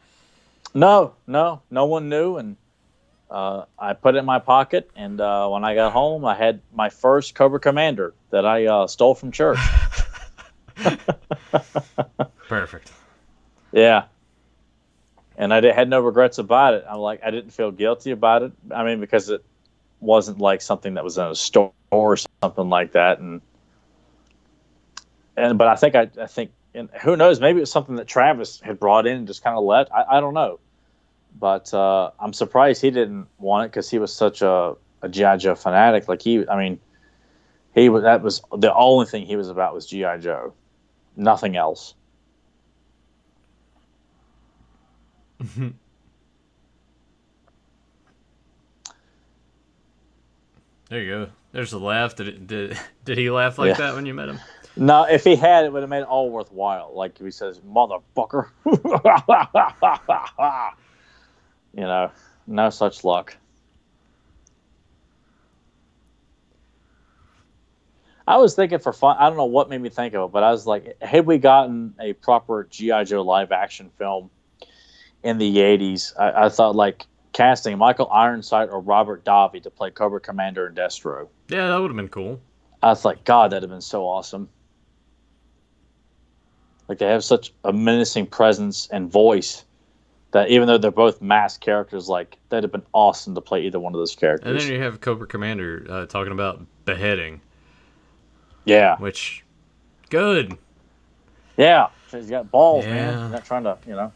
No one knew, and I put it in my pocket. And when I got home, I had my first Cobra Commander that I stole from church. Perfect. Yeah. And I had no regrets about it. I didn't feel guilty about it. I mean, because it wasn't like something that was in a store or something like that. But I think, and who knows, maybe it was something that Travis had brought in and just kind of let. I don't know. But I'm surprised he didn't want it because he was such a G.I. Joe fanatic. That was the only thing he was about was G.I. Joe. Nothing else. There you go. There's a laugh. Did he laugh like that when you met him? No, if he had, it would have made it all worthwhile. Like he says, "Motherfucker," no such luck. I was thinking for fun. I don't know what made me think of it, but I was like, had we gotten a proper G.I. Joe live action film in the 80s, I thought like casting Michael Ironside or Robert Davi to play Cobra Commander and Destro. Yeah, that would have been cool. I was like, God, that'd have been so awesome. Like they have such a menacing presence and voice that even though they're both masked characters, like that'd have been awesome to play either one of those characters. And then you have Cobra Commander talking about beheading. Yeah. Which, good. Yeah. He's got balls, man. He's not trying to,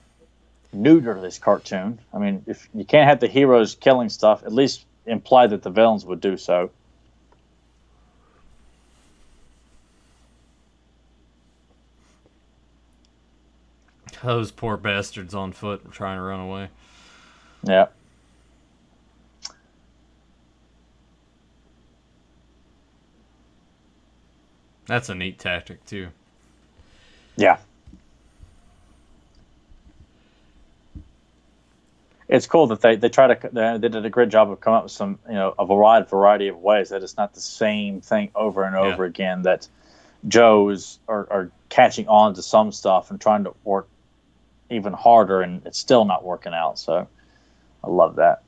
neuter this cartoon. I mean, if you can't have the heroes killing stuff, at least imply that the villains would do so. Those poor bastards on foot trying to run away. Yeah. That's a neat tactic, too. Yeah. It's cool that they try to they did a great job of coming up with some a variety of ways that it's not the same thing over and over again. That Joes are catching on to some stuff and trying to work even harder, and it's still not working out. So I love that.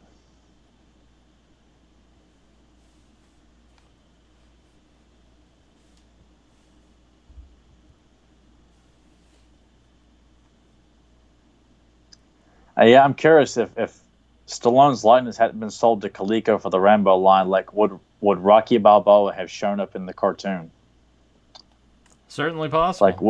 Yeah, I'm curious if Stallone's likeness hadn't been sold to Coleco for the Rambo line, like would Rocky Balboa have shown up in the cartoon? Certainly possible. Like,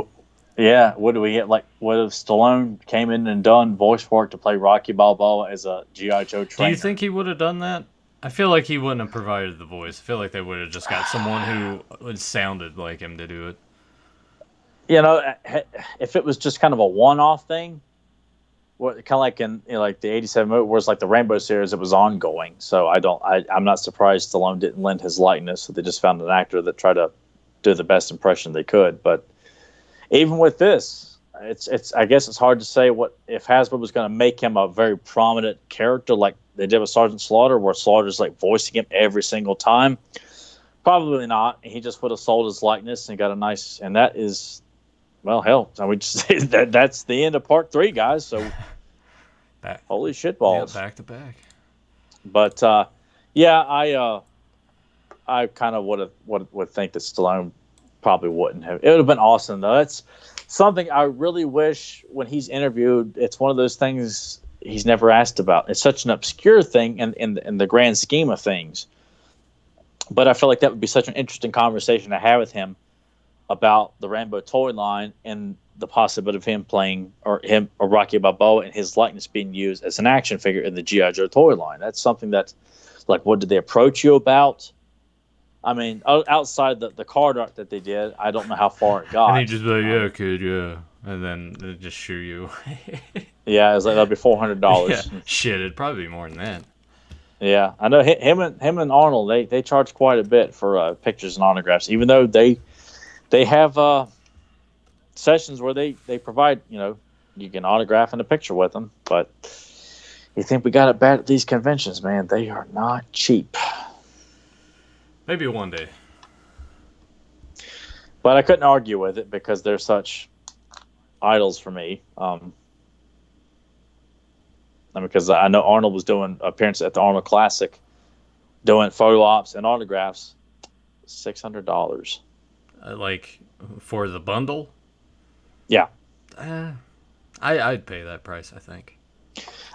would we get what if Stallone came in and done voice work to play Rocky Balboa as a G.I. Joe trainer? Do you think he would have done that? I feel like he wouldn't have provided the voice. I feel like they would have just got someone who sounded like him to do it. If it was just kind of a one-off thing, kind of like in like the '87 movie, where it's like the Rainbow series, it was ongoing. So I'm not surprised Stallone didn't lend his likeness. So they just found an actor that tried to do the best impression they could. But even with this, I guess it's hard to say what if Hasbro was going to make him a very prominent character like they did with Sergeant Slaughter, where Slaughter's like voicing him every single time. Probably not. He just would have sold his likeness and got a nice. And that is, well, hell. I would just say that's the end of part 3, guys. So, holy shit balls! Yeah, back to back. But I kind of would think that Stallone probably wouldn't have. It would have been awesome though. That's something I really wish when he's interviewed. It's one of those things he's never asked about. It's such an obscure thing in the grand scheme of things. But I feel like that would be such an interesting conversation to have with him about the Rambo toy line and the possibility of him playing or Rocky Balboa and his likeness being used as an action figure in the G.I. Joe toy line. That's something that, like, what did they approach you about? I mean, outside the card art that they did, I don't know how far it got. And he just be like, yeah, kid, yeah. And then they just shoot you. Yeah, it was like, that'd be $400. Yeah. Shit, it'd probably be more than that. Yeah, I know him and Arnold, they charge quite a bit for pictures and autographs, even though they have sessions where they provide, you can autograph in a picture with them. But you think we got it bad at these conventions, man? They are not cheap. Maybe one day. But I couldn't argue with it because they're such idols for me. Because I know Arnold was doing appearances at the Arnold Classic, doing photo ops and autographs, $600. Like for the bundle? Yeah. I'd pay that price, I think.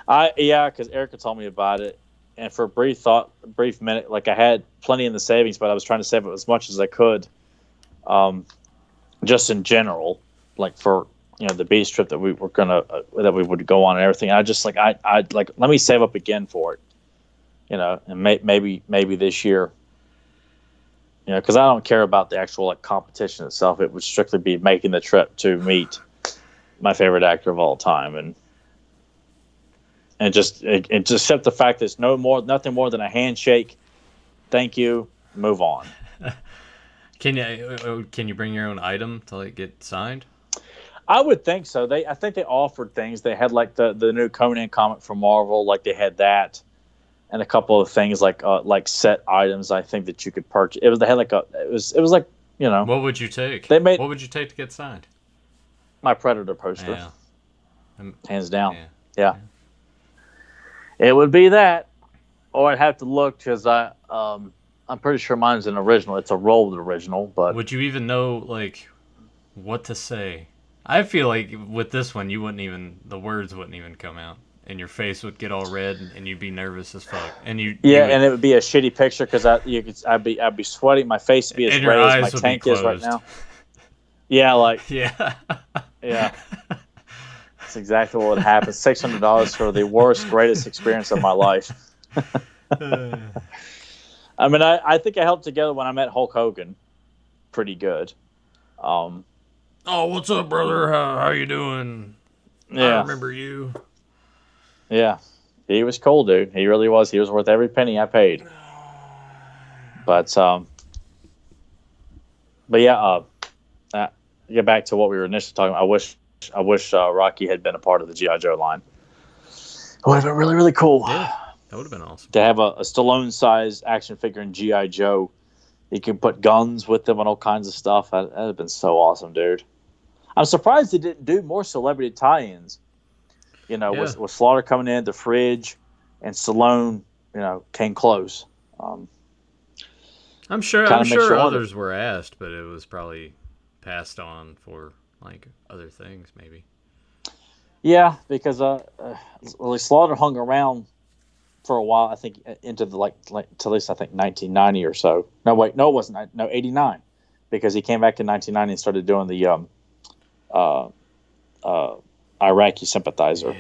Because Erica told me about it, and for a brief minute, like I had plenty in the savings, but I was trying to save it as much as I could, just in general, like for the beach trip that we were that we would go on and everything. I just I'd like let me save up again for it, and maybe this year, because I don't care about the actual competition itself. It would strictly be making the trip to meet my favorite actor of all time, and just accept the fact that it's nothing more than a handshake. Thank you. Move on. Can you bring your own item to get signed? I would think so. I think they offered things. They had the new Conan comic from Marvel, they had that, and a couple of things like set items. I think that you could purchase. They had it was like. What would you take? What would you take to get signed? My Predator poster. Yeah. Hands down. Yeah. It would be that, or I'd have to look because I'm pretty sure mine's an original. It's a rolled original, but would you even know what to say? I feel like with this one, the words wouldn't even come out, and your face would get all red, and you'd be nervous as fuck. And and it would be a shitty picture because I'd be sweating. My face would be as red as my tank is right now. Yeah, yeah. That's exactly what would happen. $600 for the worst, greatest experience of my life. I mean, I think I held together when I met Hulk Hogan pretty good. Oh, what's up, brother? How you doing? Yeah. I remember you. Yeah. He was cool, dude. He really was. He was worth every penny I paid. But yeah, get back to what we were initially talking about. I wish Rocky had been a part of the G.I. Joe line. It would have been really, really cool. Yeah, that would have been awesome. To have a Stallone-sized action figure in G.I. Joe. You can put guns with them and all kinds of stuff. That would have been so awesome, dude. I'm surprised they didn't do more celebrity tie-ins. With Slaughter coming in, the Fridge, and Stallone, came close. I'm sure others were asked, but it was probably passed on for other things, maybe. Yeah, because Slaughter hung around for a while. I think into the at least I think 1990 or so. No, wait, no, it wasn't. No, 89, because he came back in 1990 and started doing the Iraqi sympathizer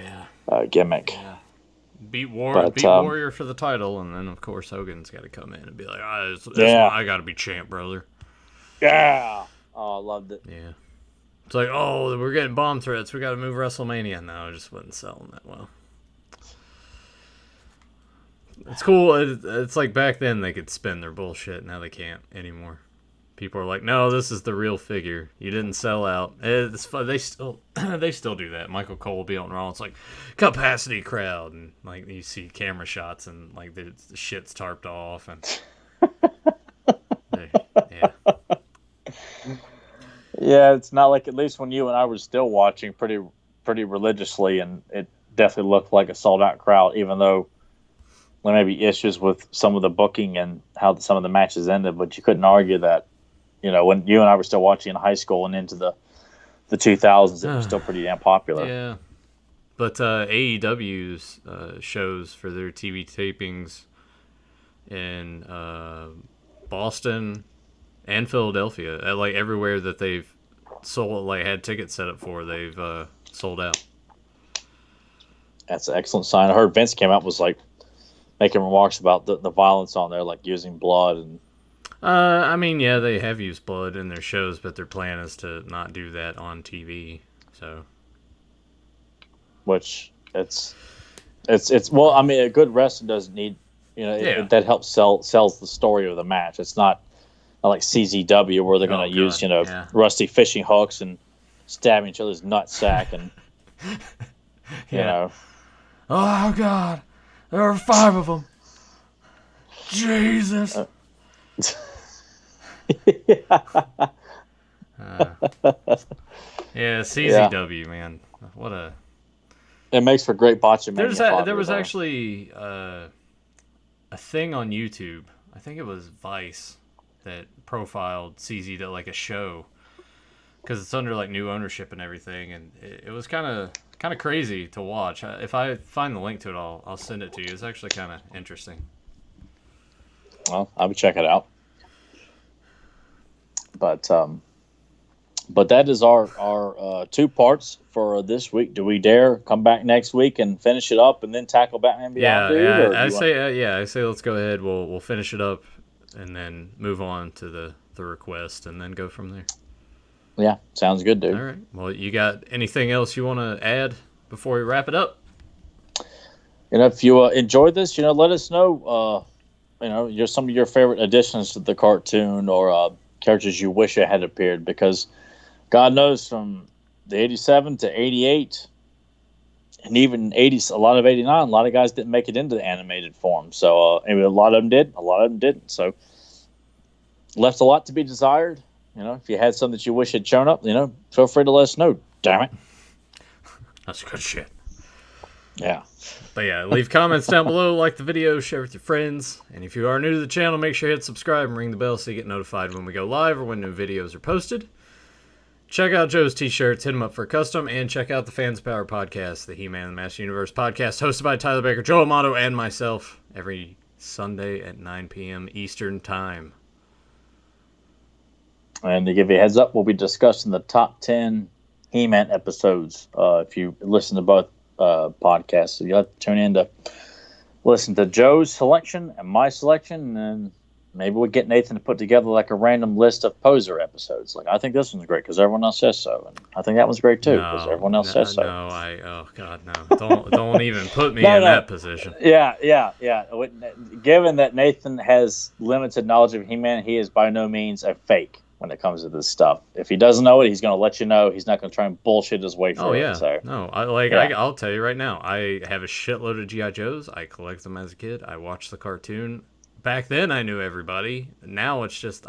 gimmick. Yeah. Beat Warrior for the title, and then of course Hogan's got to come in and be like, I got to be champ, brother. Yeah. Oh, I loved it. Yeah. It's like, oh, we're getting bomb threats. We got to move WrestleMania. No, it just wasn't selling that well. It's cool. It's like back then they could spin their bullshit. Now they can't anymore. People are like, no, this is the real figure. You didn't sell out. It's fun. They still do that. Michael Cole will be on Raw. It's like capacity crowd, and you see camera shots, and the shit's tarped off, and yeah. Yeah, it's not like, at least when you and I were still watching pretty religiously, and it definitely looked like a sold out crowd, even though there may be issues with some of the booking and how some of the matches ended, but you couldn't argue that, when you and I were still watching in high school and into the 2000s, it was still pretty damn popular. Yeah. But AEW's shows for their TV tapings in Boston and Philadelphia, everywhere that they've sold, had tickets set up for, they've sold out. That's an excellent sign. I heard Vince came out was making remarks about the violence on there, using blood and. I mean, yeah, they have used blood in their shows, but their plan is to not do that on TV. So. Which it's well, I mean, a good wrestler doesn't need, that helps sells the story of the match. It's not like CZW where they're going to use, rusty fishing hooks and stabbing each other's nutsack and You know. Oh God, there are 5 of them. Jesus. Yeah, CZW, man. What a. It makes for great botchamania. There was actually a thing on YouTube. I think it was Vice that profiled CZW, like a show, because it's under like new ownership and everything, and it was kind of crazy to watch. If I find the link to it, I'll send it to you. It's actually kind of interesting. Well, I would check it out. But that is our 2 parts for this week. Do we dare come back next week and finish it up and then tackle Batman Beyond? I say let's go ahead. We'll finish it up and then move on to the request and then go from there. Yeah, sounds good, dude. All right. Well, you got anything else you want to add before we wrap it up? If you enjoyed this, let us know. Some of your favorite additions to the cartoon or characters you wish it had appeared, because God knows from the 87 to 88 and even 80, a lot of 89, a lot of guys didn't make it into the animated form. So a lot of them did, a lot of them didn't. So left a lot to be desired. If you had something that you wish had shown up, feel free to let us know. Damn it. That's good shit. Yeah. But yeah, leave comments down below, like the video, share with your friends. And if you are new to the channel, make sure you hit subscribe and ring the bell so you get notified when we go live or when new videos are posted. Check out Joe's t-shirts, hit him up for a custom, and check out the Fans Power podcast, the He-Man and the Master Universe podcast, hosted by Tyler Baker, Joe Amato, and myself, every Sunday at 9 p.m. Eastern Time. And to give you a heads up, we'll be discussing the top 10 He-Man episodes. If you listen to both podcasts, so you'll have to tune in to listen to Joe's selection and my selection, and maybe we'll get Nathan to put together like a random list of poser episodes. Like, I think this one's great because everyone else says so, and I think that one's great too because everyone else says so. Oh God, no! Don't even put me in that position. Yeah. Given that Nathan has limited knowledge of He-Man, he is by no means a fake when it comes to this stuff. If he doesn't know it, he's going to let you know. He's not going to try and bullshit his way through it. So. No, I'll tell you right now. I have a shitload of G.I. Joes. I collect them as a kid. I watched the cartoon. Back then, I knew everybody. Now it's just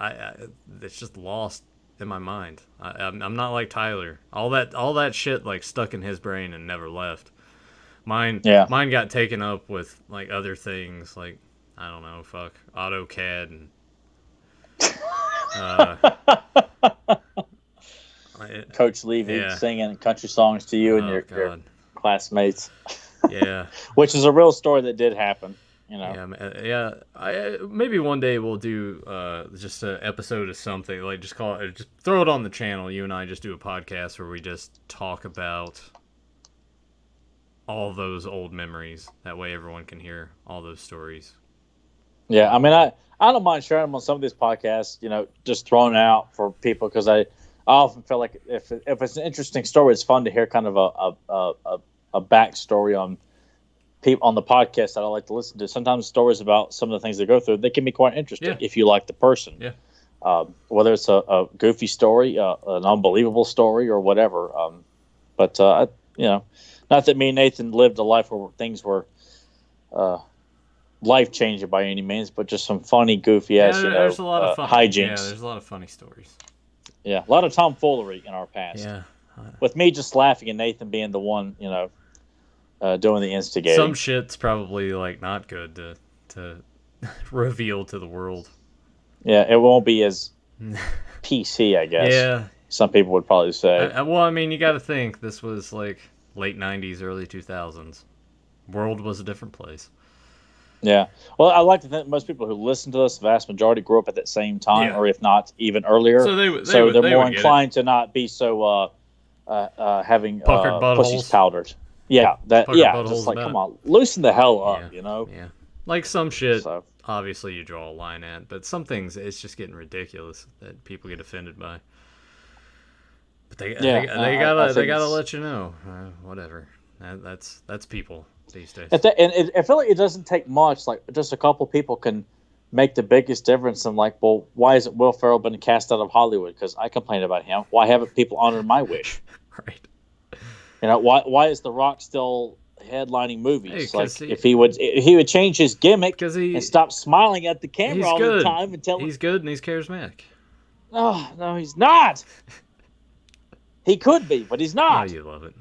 it's just lost in my mind. I'm not like Tyler. All that shit like stuck in his brain and never left. Mine got taken up with like other things, like I don't know, AutoCAD and. Coach Levy singing country songs to you and your classmates. Yeah, which is a real story that did happen. Maybe one day we'll do just an episode of something, like just throw it on the channel. You and I just do a podcast where we just talk about all those old memories. That way everyone can hear all those stories. Yeah, I mean, I don't mind sharing them on some of these podcasts, just throwing it out for people, because I often feel like if it's an interesting story, it's fun to hear kind of a backstory on people on the podcast that I like to listen to. Sometimes stories about some of the things they go through, they can be quite interesting if you like the person. Yeah. Whether it's a goofy story, an unbelievable story, or whatever. But not that me and Nathan lived a life where things were life changing by any means, but just some funny, goofy ass, there's a lot of fun. hijinks. Yeah, there's a lot of funny stories. Yeah, a lot of tomfoolery in our past. Yeah. With me just laughing and Nathan being the one, doing the instigating. Some shit's probably like not good to reveal to the world. Yeah, it won't be as PC, I guess. Yeah. Some people would probably say. Well, I mean, you got to think this was like late 90s, early 2000s. World was a different place. Yeah. Well, I like to think most people who listen to us, the vast majority, grew up at that same time, or if not even earlier. So they're more inclined to not be so having pussies powdered. Yeah, just like, come on, loosen the hell up, Yeah. Like some shit, obviously you draw a line at, but some things, it's just getting ridiculous that people get offended by. But they gotta let you know, whatever. That's people these days. And I feel like it doesn't take much. Like just a couple people can make the biggest difference. And like, well, why hasn't Will Ferrell been cast out of Hollywood? Because I complained about him. Why haven't people honored my wish? Right. why is The Rock still headlining movies? Hey, if he would change his gimmick and stop smiling at the camera all good. the time and tell he's good and he's charismatic. Oh no, he's not. He could be, but he's not. Oh, you love it.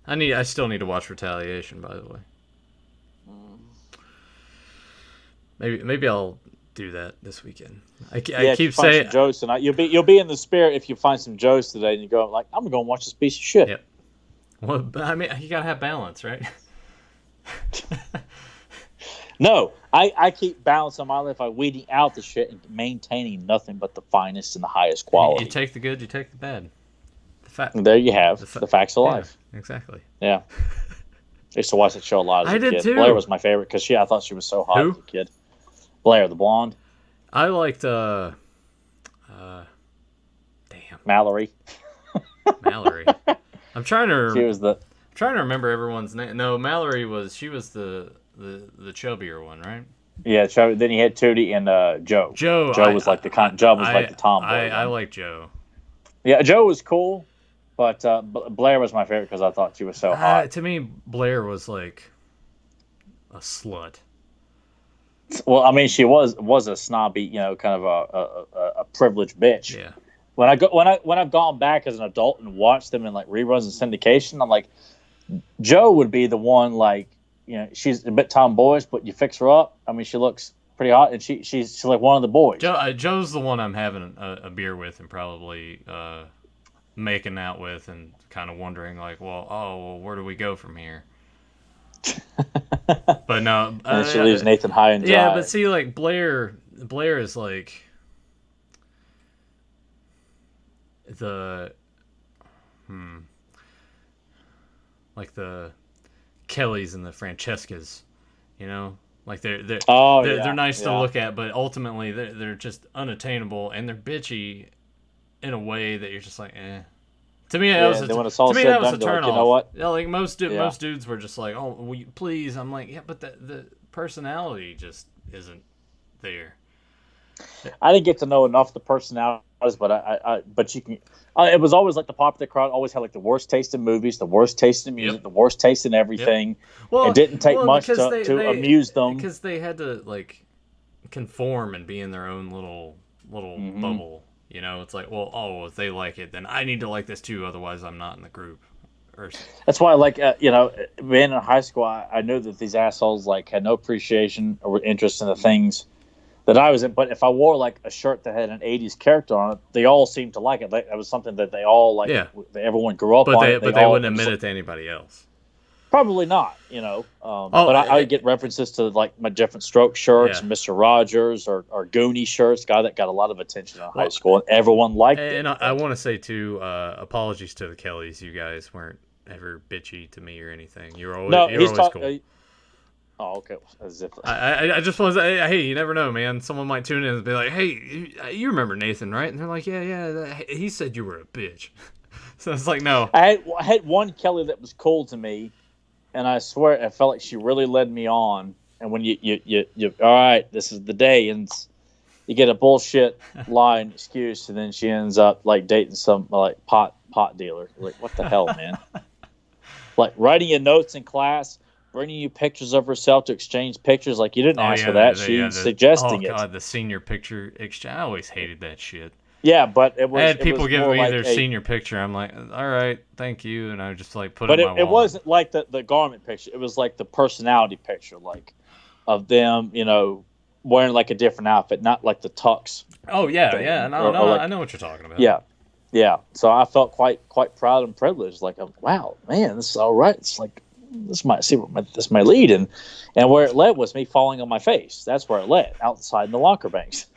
I still need to watch Retaliation, by the way. Maybe I'll do that this weekend. I keep saying Joe's tonight. You'll be in the spirit if you find some Joe's today and you go like, I'm going to watch this piece of shit. Yep. Well, I mean, you gotta have balance, right? No, I keep balance on my life by weeding out the shit and maintaining nothing but the finest and the highest quality. You take the good, you take the bad. There you have the facts of life. Yeah, exactly. Yeah. I used to watch that show a lot as a kid. Did too. Blair was my favorite because I thought she was so hot as a kid. Blair, the blonde. I liked Mallory. Mallory. I'm trying to. She was the. I'm trying to remember everyone's name. No, Mallory was. She was the chubbier one, right? Yeah. Then you had Tootie and Joe. Joe was like the tomboy. I like Joe. Yeah, Joe was cool, but Blair was my favorite because I thought she was so hot. To me, Blair was like a slut. Well, I mean, she was a snobby, kind of a privileged bitch. Yeah. When I've gone back as an adult and watched them in like reruns and syndication, I'm like, Joe would be the one, like, she's a bit tomboyish, but you fix her up. I mean, she looks pretty hot, and she's like one of the boys. Joe's the one I'm having a beer with and probably making out with, and kind of wondering like, well, where do we go from here? But no, and she leaves Nathan high and dry. Yeah, but see, like Blair is like like the Kellys and the Francescas, like they're nice to look at, but ultimately they're just unattainable and they're bitchy in a way that you're just like, eh. To me, that was a turn off. You know what? Yeah, like most dudes were just like, oh, will you please? I'm like, yeah, but the personality just isn't there. I didn't get to know enough of the personalities, but you can. It was always like the popular crowd always had like the worst taste in movies, the worst taste in music, the worst taste in everything. Yep. Well, it didn't take much to amuse them because they had to like conform and be in their own little bubble. It's like, well, if they like it, then I need to like this too. Otherwise, I'm not in the group. That's why, like, being in high school, I knew that these assholes like had no appreciation or interest in the things that I was in. But if I wore like a shirt that had an '80s character on it, they all seemed to like it. Like, it was something that they all like. Yeah. Everyone grew up on. But they wouldn't admit it to anybody else. Probably not, but I get references to like my different stroke shirts, Mr. Rogers or Goonie shirts, guy that got a lot of attention in high school, and everyone liked it. And I want to say too, apologies to the Kellys. You guys weren't ever bitchy to me or anything. You're always cool. Oh, okay. As if I just want to say, hey, you never know, man. Someone might tune in and be like, hey, you remember Nathan, right? And they're like, yeah. He said you were a bitch. So it's like, no. I had one Kelly that was cool to me. And I swear, I felt like she really led me on. And when you all right, this is the day, and you get a bullshit lie and excuse, and then she ends up like dating some like pot dealer. Like, what the hell, man? Like writing you notes in class, bringing you pictures of herself to exchange pictures. Like, you didn't ask for that. She's suggesting it. Oh god, the senior picture exchange. I always hated that shit. Yeah, but it was. I had people give me their senior picture. I'm like, all right, thank you, and I just like put it in my wall. But it wasn't like the garment picture. It was like the personality picture, like of them, wearing like a different outfit, not like the tux. Oh yeah, yeah. I know what you're talking about. Yeah. So I felt quite proud and privileged. Like, wow, man, this is all right. It's like this might lead, and where it led was me falling on my face. That's where it led, outside in the locker banks.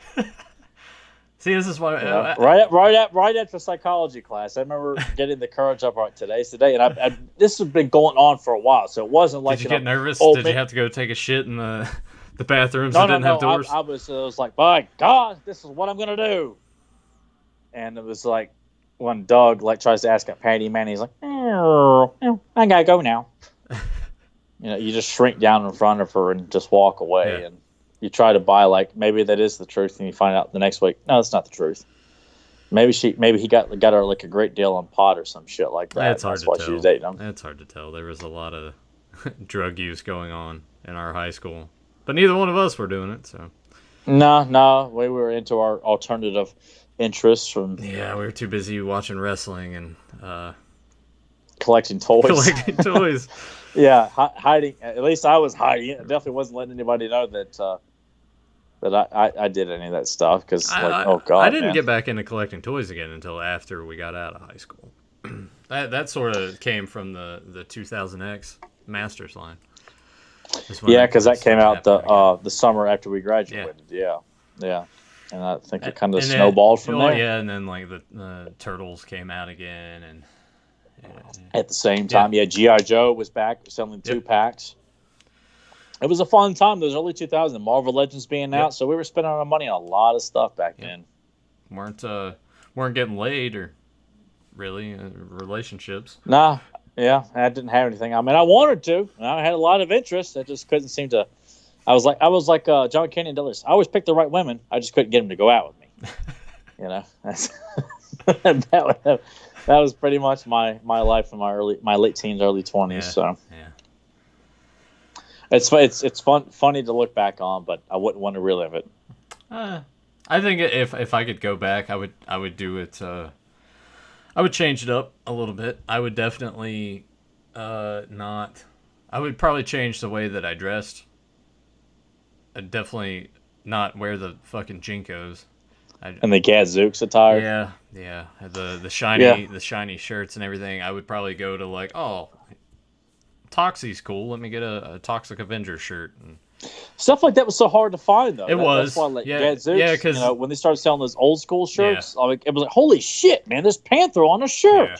See, this is why right after psychology class, I remember getting the courage up. Right, today's the day, and this has been going on for a while, so it wasn't like. Did you get nervous? Did you have to go take a shit in the bathrooms that didn't have doors? I was like, by God, this is what I'm gonna do. And it was like when Doug like tries to ask out Patty Man, he's like, I gotta go now. You just shrink down in front of her and just walk away, and you try to buy like maybe that is the truth, and you find out the next week, no, that's not the truth. Maybe he got her like a great deal on pot or some shit like that. It's hard to why tell. She was dating him. It's hard to tell. There was a lot of drug use going on in our high school, but neither one of us were doing it. So no, we were into our alternative interests from. Yeah, we were too busy watching wrestling and collecting toys. Collecting toys. Yeah, hiding. At least I was hiding. I definitely wasn't letting anybody know that I did any of that stuff because, oh god, I didn't get back into collecting toys again until after we got out of high school. that sort of came from the 2000X Masters line. Yeah, because that came out the summer after we graduated. Yeah. And I think it kind of snowballed from there. Yeah, and then like the Turtles came out again, and at the same time, G.I. Joe was back selling 2-packs. It was a fun time. Those early 2000s, Marvel Legends being out, so we were spending our money on a lot of stuff back then. Weren't getting laid or really relationships. Nah, I didn't have anything. I mean, I wanted to. I had a lot of interest. I just couldn't seem to. I was like John Candy Dillers. I always picked the right women. I just couldn't get them to go out with me. That was pretty much my life in my late teens, early 20s. Yeah. So it's funny to look back on, but I wouldn't want to relive it. I think if I could go back, I would do it. I would change it up a little bit. I would definitely not. I would probably change the way that I dressed. I'd definitely not wear the fucking Jinkos. And the Gadzooks attire. Yeah. The shiny shirts and everything. I would probably go to like, oh, Toxie's cool. Let me get a Toxic Avenger shirt. And stuff like that was so hard to find, though. It was. That's why, Gadzooks, because when they started selling those old school shirts, it was like, holy shit, man, there's Panther on a shirt. Yeah.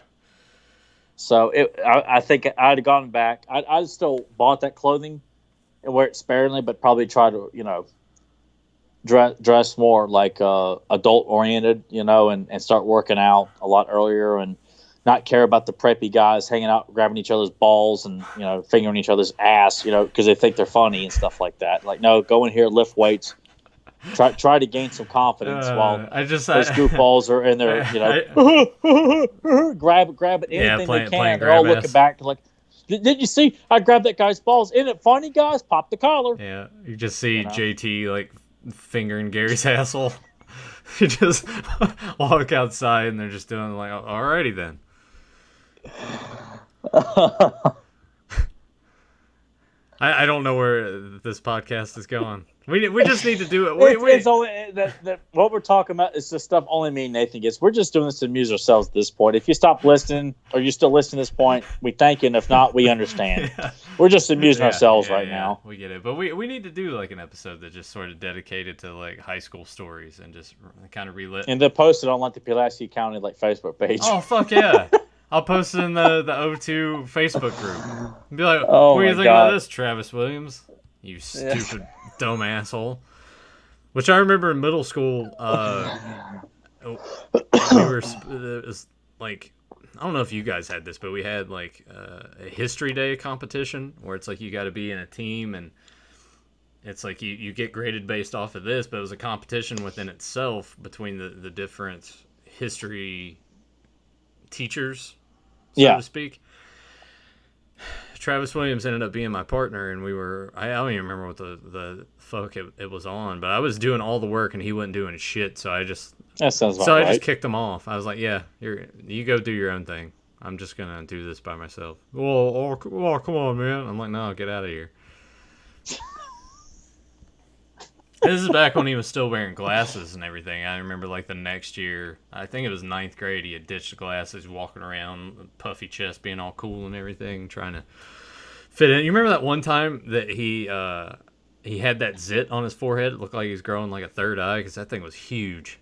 So I think I'd have gone back. I'd still bought that clothing and wear it sparingly, but probably try to, dress more like adult oriented, and start working out a lot earlier and not care about the preppy guys hanging out, grabbing each other's balls and, fingering each other's ass, because they think they're funny and stuff like that. Like, no, go in here, lift weights, try to gain some confidence while those goofballs are in there, grab at anything they can. They're all looking back like, did you see? I grabbed that guy's balls. Isn't it funny, guys? Pop the collar. Yeah, you just see JT like fingering Gary's asshole. You just walk outside and they're just doing like, alrighty then. I don't know where this podcast is going. We just need to do it. It's only that what we're talking about is the stuff only me and Nathan gets. We're just doing this to amuse ourselves at this point. If you stop listening or you're still listening at this point, we thank you, and if not, we understand. We're just amusing ourselves right now. We get it, but we need to do like an episode that just sort of dedicated to like high school stories and just kind of relive. And then post it on like the Pulaski County Facebook page. Oh fuck yeah! I'll post it in the O2 Facebook group. Be like, what do you think about this, Travis Williams? You stupid dumb asshole. Which I remember in middle school, it was like, I don't know if you guys had this, but we had like a history day competition where it's like you got to be in a team and it's like you get graded based off of this, but it was a competition within itself between the different history teachers, so to speak. Travis Williams ended up being my partner, and I don't even remember what the fuck it was on, but I was doing all the work and he wasn't doing shit, so I just kicked him off. I was like, yeah, you go do your own thing. I'm just gonna do this by myself. Well, come on, man. I'm like, no, get out of here. This is back when he was still wearing glasses and everything. I remember like the next year, I think it was 9th grade, he had ditched the glasses, walking around, puffy chest, being all cool and everything, trying to fit in. You remember that one time that he had that zit on his forehead? It looked like he was growing like a third eye because that thing was huge.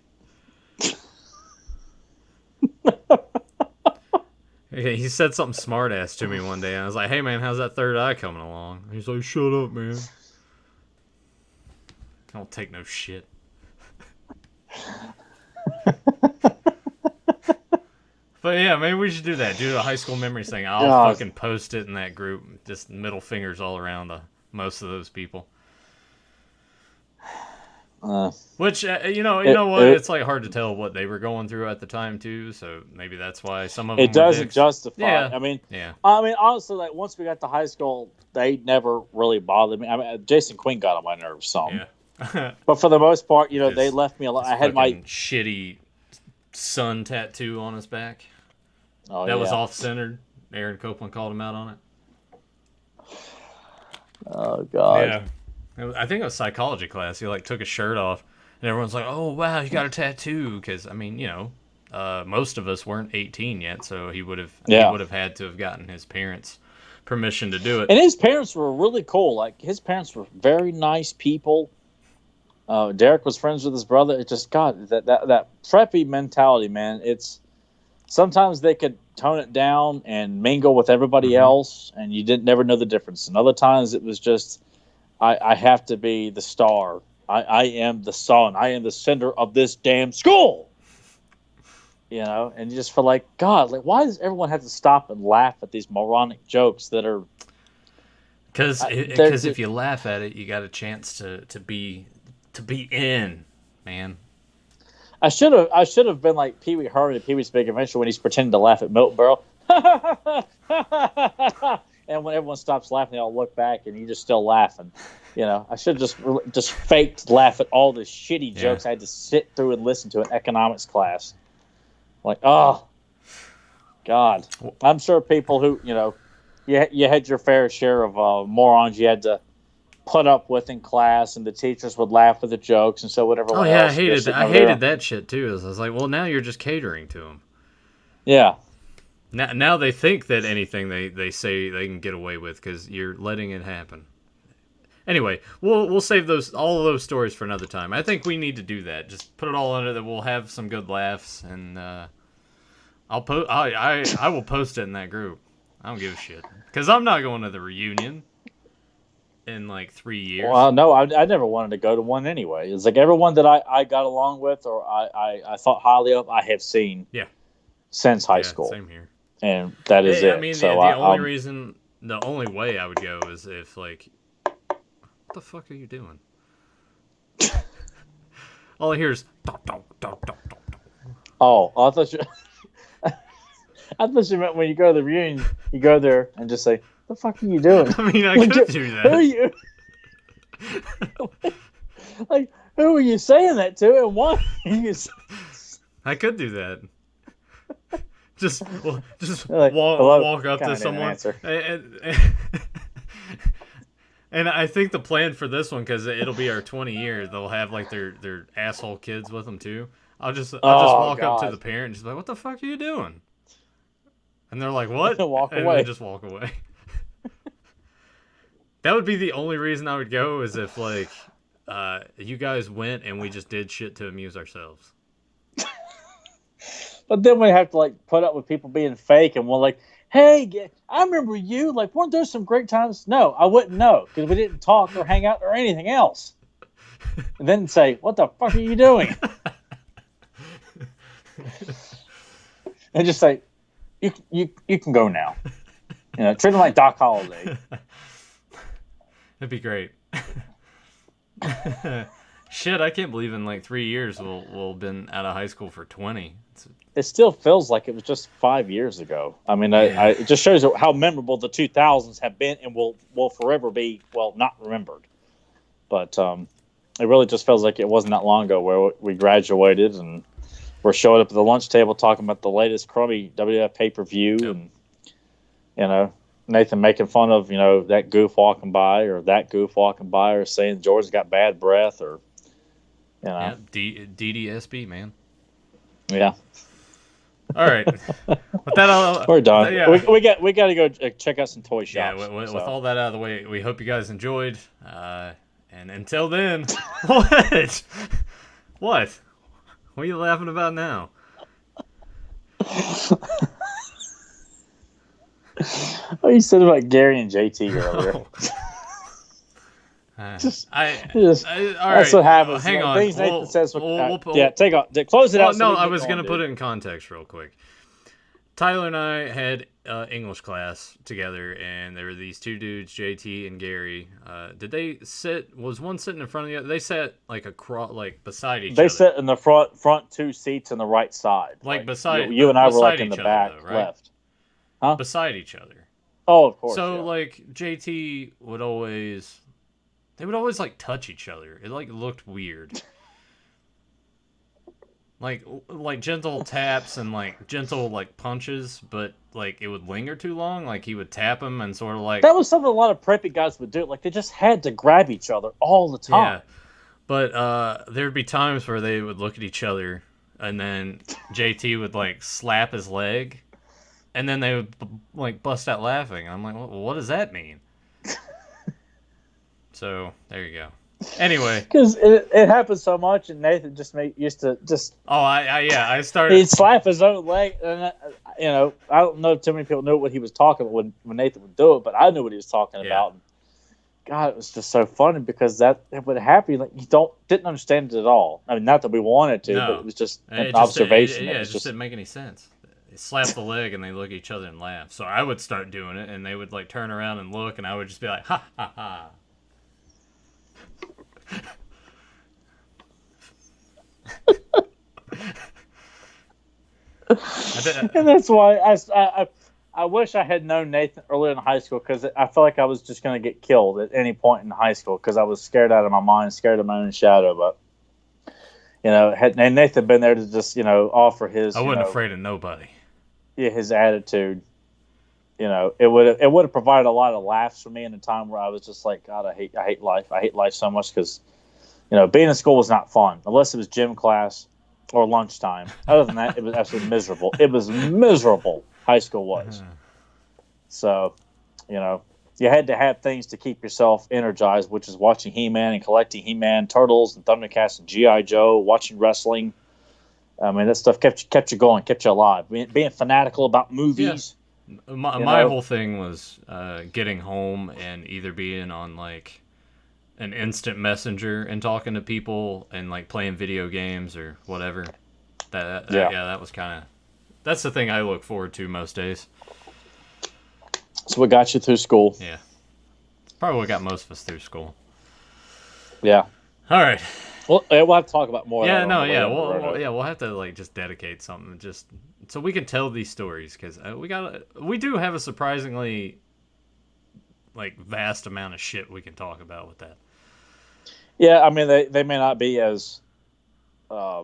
He said something smart ass to me one day, and I was like, hey man, how's that third eye coming along? And he's like, shut up, man. I don't take no shit. But yeah, maybe we should do that. Do a high school memories thing. I'll fucking post it in that group. Just middle fingers all around most of those people. Which you know what? It's like hard to tell what they were going through at the time too. So maybe that's why some of them. It doesn't justify. Yeah. I mean, honestly, like once we got to high school, they never really bothered me. I mean, Jason Quinn got on my nerves some. Yeah. But for the most part, they left me alone. I had my shitty sun tattoo on his back. Oh, that was off-centered. Aaron Copeland called him out on it. Oh God. Yeah. I think it was psychology class. He took his shirt off, and everyone's like, "Oh wow, you got a tattoo?" Because I mean, most of us weren't 18 yet, so he would have had to have gotten his parents' permission to do it. And his parents were really cool. Like his parents were very nice people. Derek was friends with his brother. It just that preppy mentality, man. It's sometimes they could tone it down and mingle with everybody else, and you never know the difference. And other times it was just, I have to be the star. I am the sun. I am the center of this damn school. And you just feel like, God, why does everyone have to stop and laugh at these moronic jokes that are? Because if you laugh at it, you got a chance to be in, man. I should have been like Pee Wee Herman at Pee Wee's Big Adventure when he's pretending to laugh at Milton Berle. And when everyone stops laughing, they all look back, and you're just still laughing. I should have just faked laugh at all the shitty jokes I had to sit through and listen to in economics class. Like, oh, God. I'm sure people who, you had your fair share of morons you had to put up with in class, and the teachers would laugh at the jokes, and so whatever. Oh yeah, I hated that shit too. I was like, well, now you're just catering to them. Yeah. Now they think that anything they say they can get away with because you're letting it happen. Anyway, we'll save all of those stories for another time. I think we need to do that. Just put it all under that. We'll have some good laughs, and I will post it in that group. I don't give a shit because I'm not going to the reunion in 3 years. Well, no, I never wanted to go to one anyway. It's like everyone that I got along with or I thought highly of, I have seen since high school. Same here. And that is it. I mean, so the only way I would go is if what the fuck are you doing? All I hear is Oh, I thought you meant when you go to the reunion, you go there and just say, "The fuck are you doing?" I mean, I could do that. Who are you? Who are you saying that to, and why? I could do that. Just like, walk up to someone. And I think the plan for this one, because it'll be our 20 year, they'll have their asshole kids with them too. I'll just walk up to the parent and just be like, "What the fuck are you doing?" And they're like, "What?" Walk and away. They just walk away. That would be the only reason I would go, is if you guys went and we just did shit to amuse ourselves. But then we have to put up with people being fake, and we're like, "Hey, I remember you. Weren't there some great times?" No, I wouldn't know because we didn't talk or hang out or anything else. And then say, "What the fuck are you doing?" And just say, "You can go now." Treat them like Doc Holliday. That'd be great. Shit, I can't believe in 3 years we'll have been out of high school for 20. It still feels like it was just 5 years ago. I mean, it just shows how memorable the 2000s have been and will forever be, not remembered. But it really just feels like it wasn't that long ago where we graduated and we're showing up at the lunch table talking about the latest crummy WWF pay-per-view. Yep. And, Nathan making fun of, that goof walking by or saying George's got bad breath or, Yeah, DDSB, man. Yeah. All right. With that, we're done. Yeah. We got to go check out some toy shops. Yeah, with all that out of the way, we hope you guys enjoyed. And until then, what? What are you laughing about now? What you said about Gary and JT earlier. All that's right. what happens. Hang on. Nathan says, take off. Close it out. No, I was going to put it in context real quick. Tyler and I had English class together, and there were these two dudes, JT and Gary. Did they sit? Was one sitting in front of the other? They sat like beside each other. They sat in the front two seats on the right side. Like beside you and I were like in the each back other, though, right? left. Huh? Beside each other. Oh, of course. So yeah. like JT would always, they would always like touch each other. It like looked weird. Like gentle taps and like gentle like punches, but like it would linger too long. Like he would tap him and sort of like that was something a lot of preppy guys would do. Like they just had to grab each other all the time. Yeah, but there would be times where they would look at each other, and then JT would like slap his leg, and then they would like bust out laughing. I'm like, well, what does that mean? So there you go. Anyway, because it happened so much, and Nathan used to just. Oh, I started. He'd slap his own leg, and I don't know if too many people knew what he was talking about when Nathan would do it, but I knew what he was talking about. And God, it was just so funny because it would happen. Like you didn't understand it at all. I mean, not that we wanted to, but it was just an observation. It just didn't make any sense. They slap the leg and they look at each other and laugh. So I would start doing it, and they would like turn around and look, and I would just be like, ha ha ha. And that's why I wish I had known Nathan earlier in high school, because I felt like I was just going to get killed at any point in high school because I was scared out of my mind, scared of my own shadow. But had Nathan been there to just offer his, I wasn't afraid of nobody. Yeah, his attitude. It would have provided a lot of laughs for me in a time where I was just like, God, I hate life. I hate life so much because, being in school was not fun unless it was gym class or lunchtime. Other than that, it was absolutely miserable. It was miserable. High school was. So, you had to have things to keep yourself energized, which is watching He-Man and collecting He-Man, Turtles, and Thundercats and G.I. Joe, watching wrestling. I mean, that stuff kept you going, kept you alive. Being fanatical about movies. Yeah. My whole thing was getting home and either being on like an instant messenger and talking to people and like playing video games or whatever. That was that's the thing I look forward to most days. So what got you through school? Yeah. It's probably what got most of us through school. Yeah. All right. Well, we'll have to talk about more. Yeah, we'll have to like just dedicate something just so we can tell these stories, because we do have a surprisingly like vast amount of shit we can talk about with that. Yeah, I mean they may not be as, I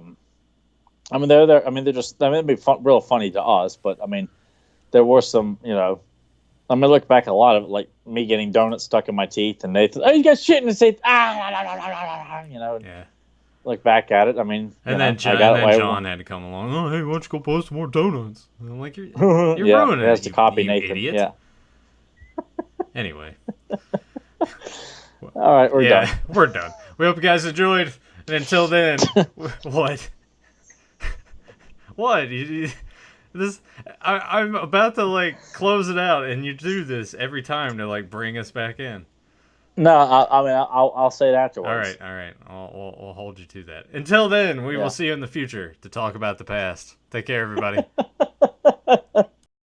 mean they're I mean they're just, I mean it'd be real funny to us, but I mean there were some, I mean look back at a lot of it, like me getting donuts stuck in my teeth and Nathan, oh, you got shit in his teeth, Yeah. Look back at it. I mean, and then John had to come along. Oh, hey, why don't you go post some more donuts? And I'm like, you're ruining it. Has to copy Nathan. Idiot. Yeah. Anyway. All right, we're done. We're done. We hope you guys enjoyed. And until then, what? What? I'm about to like close it out, and you do this every time to like bring us back in. No, I mean I'll say it afterwards. All right. We'll hold you to that. Until then, we will see you in the future to talk about the past. Take care, everybody.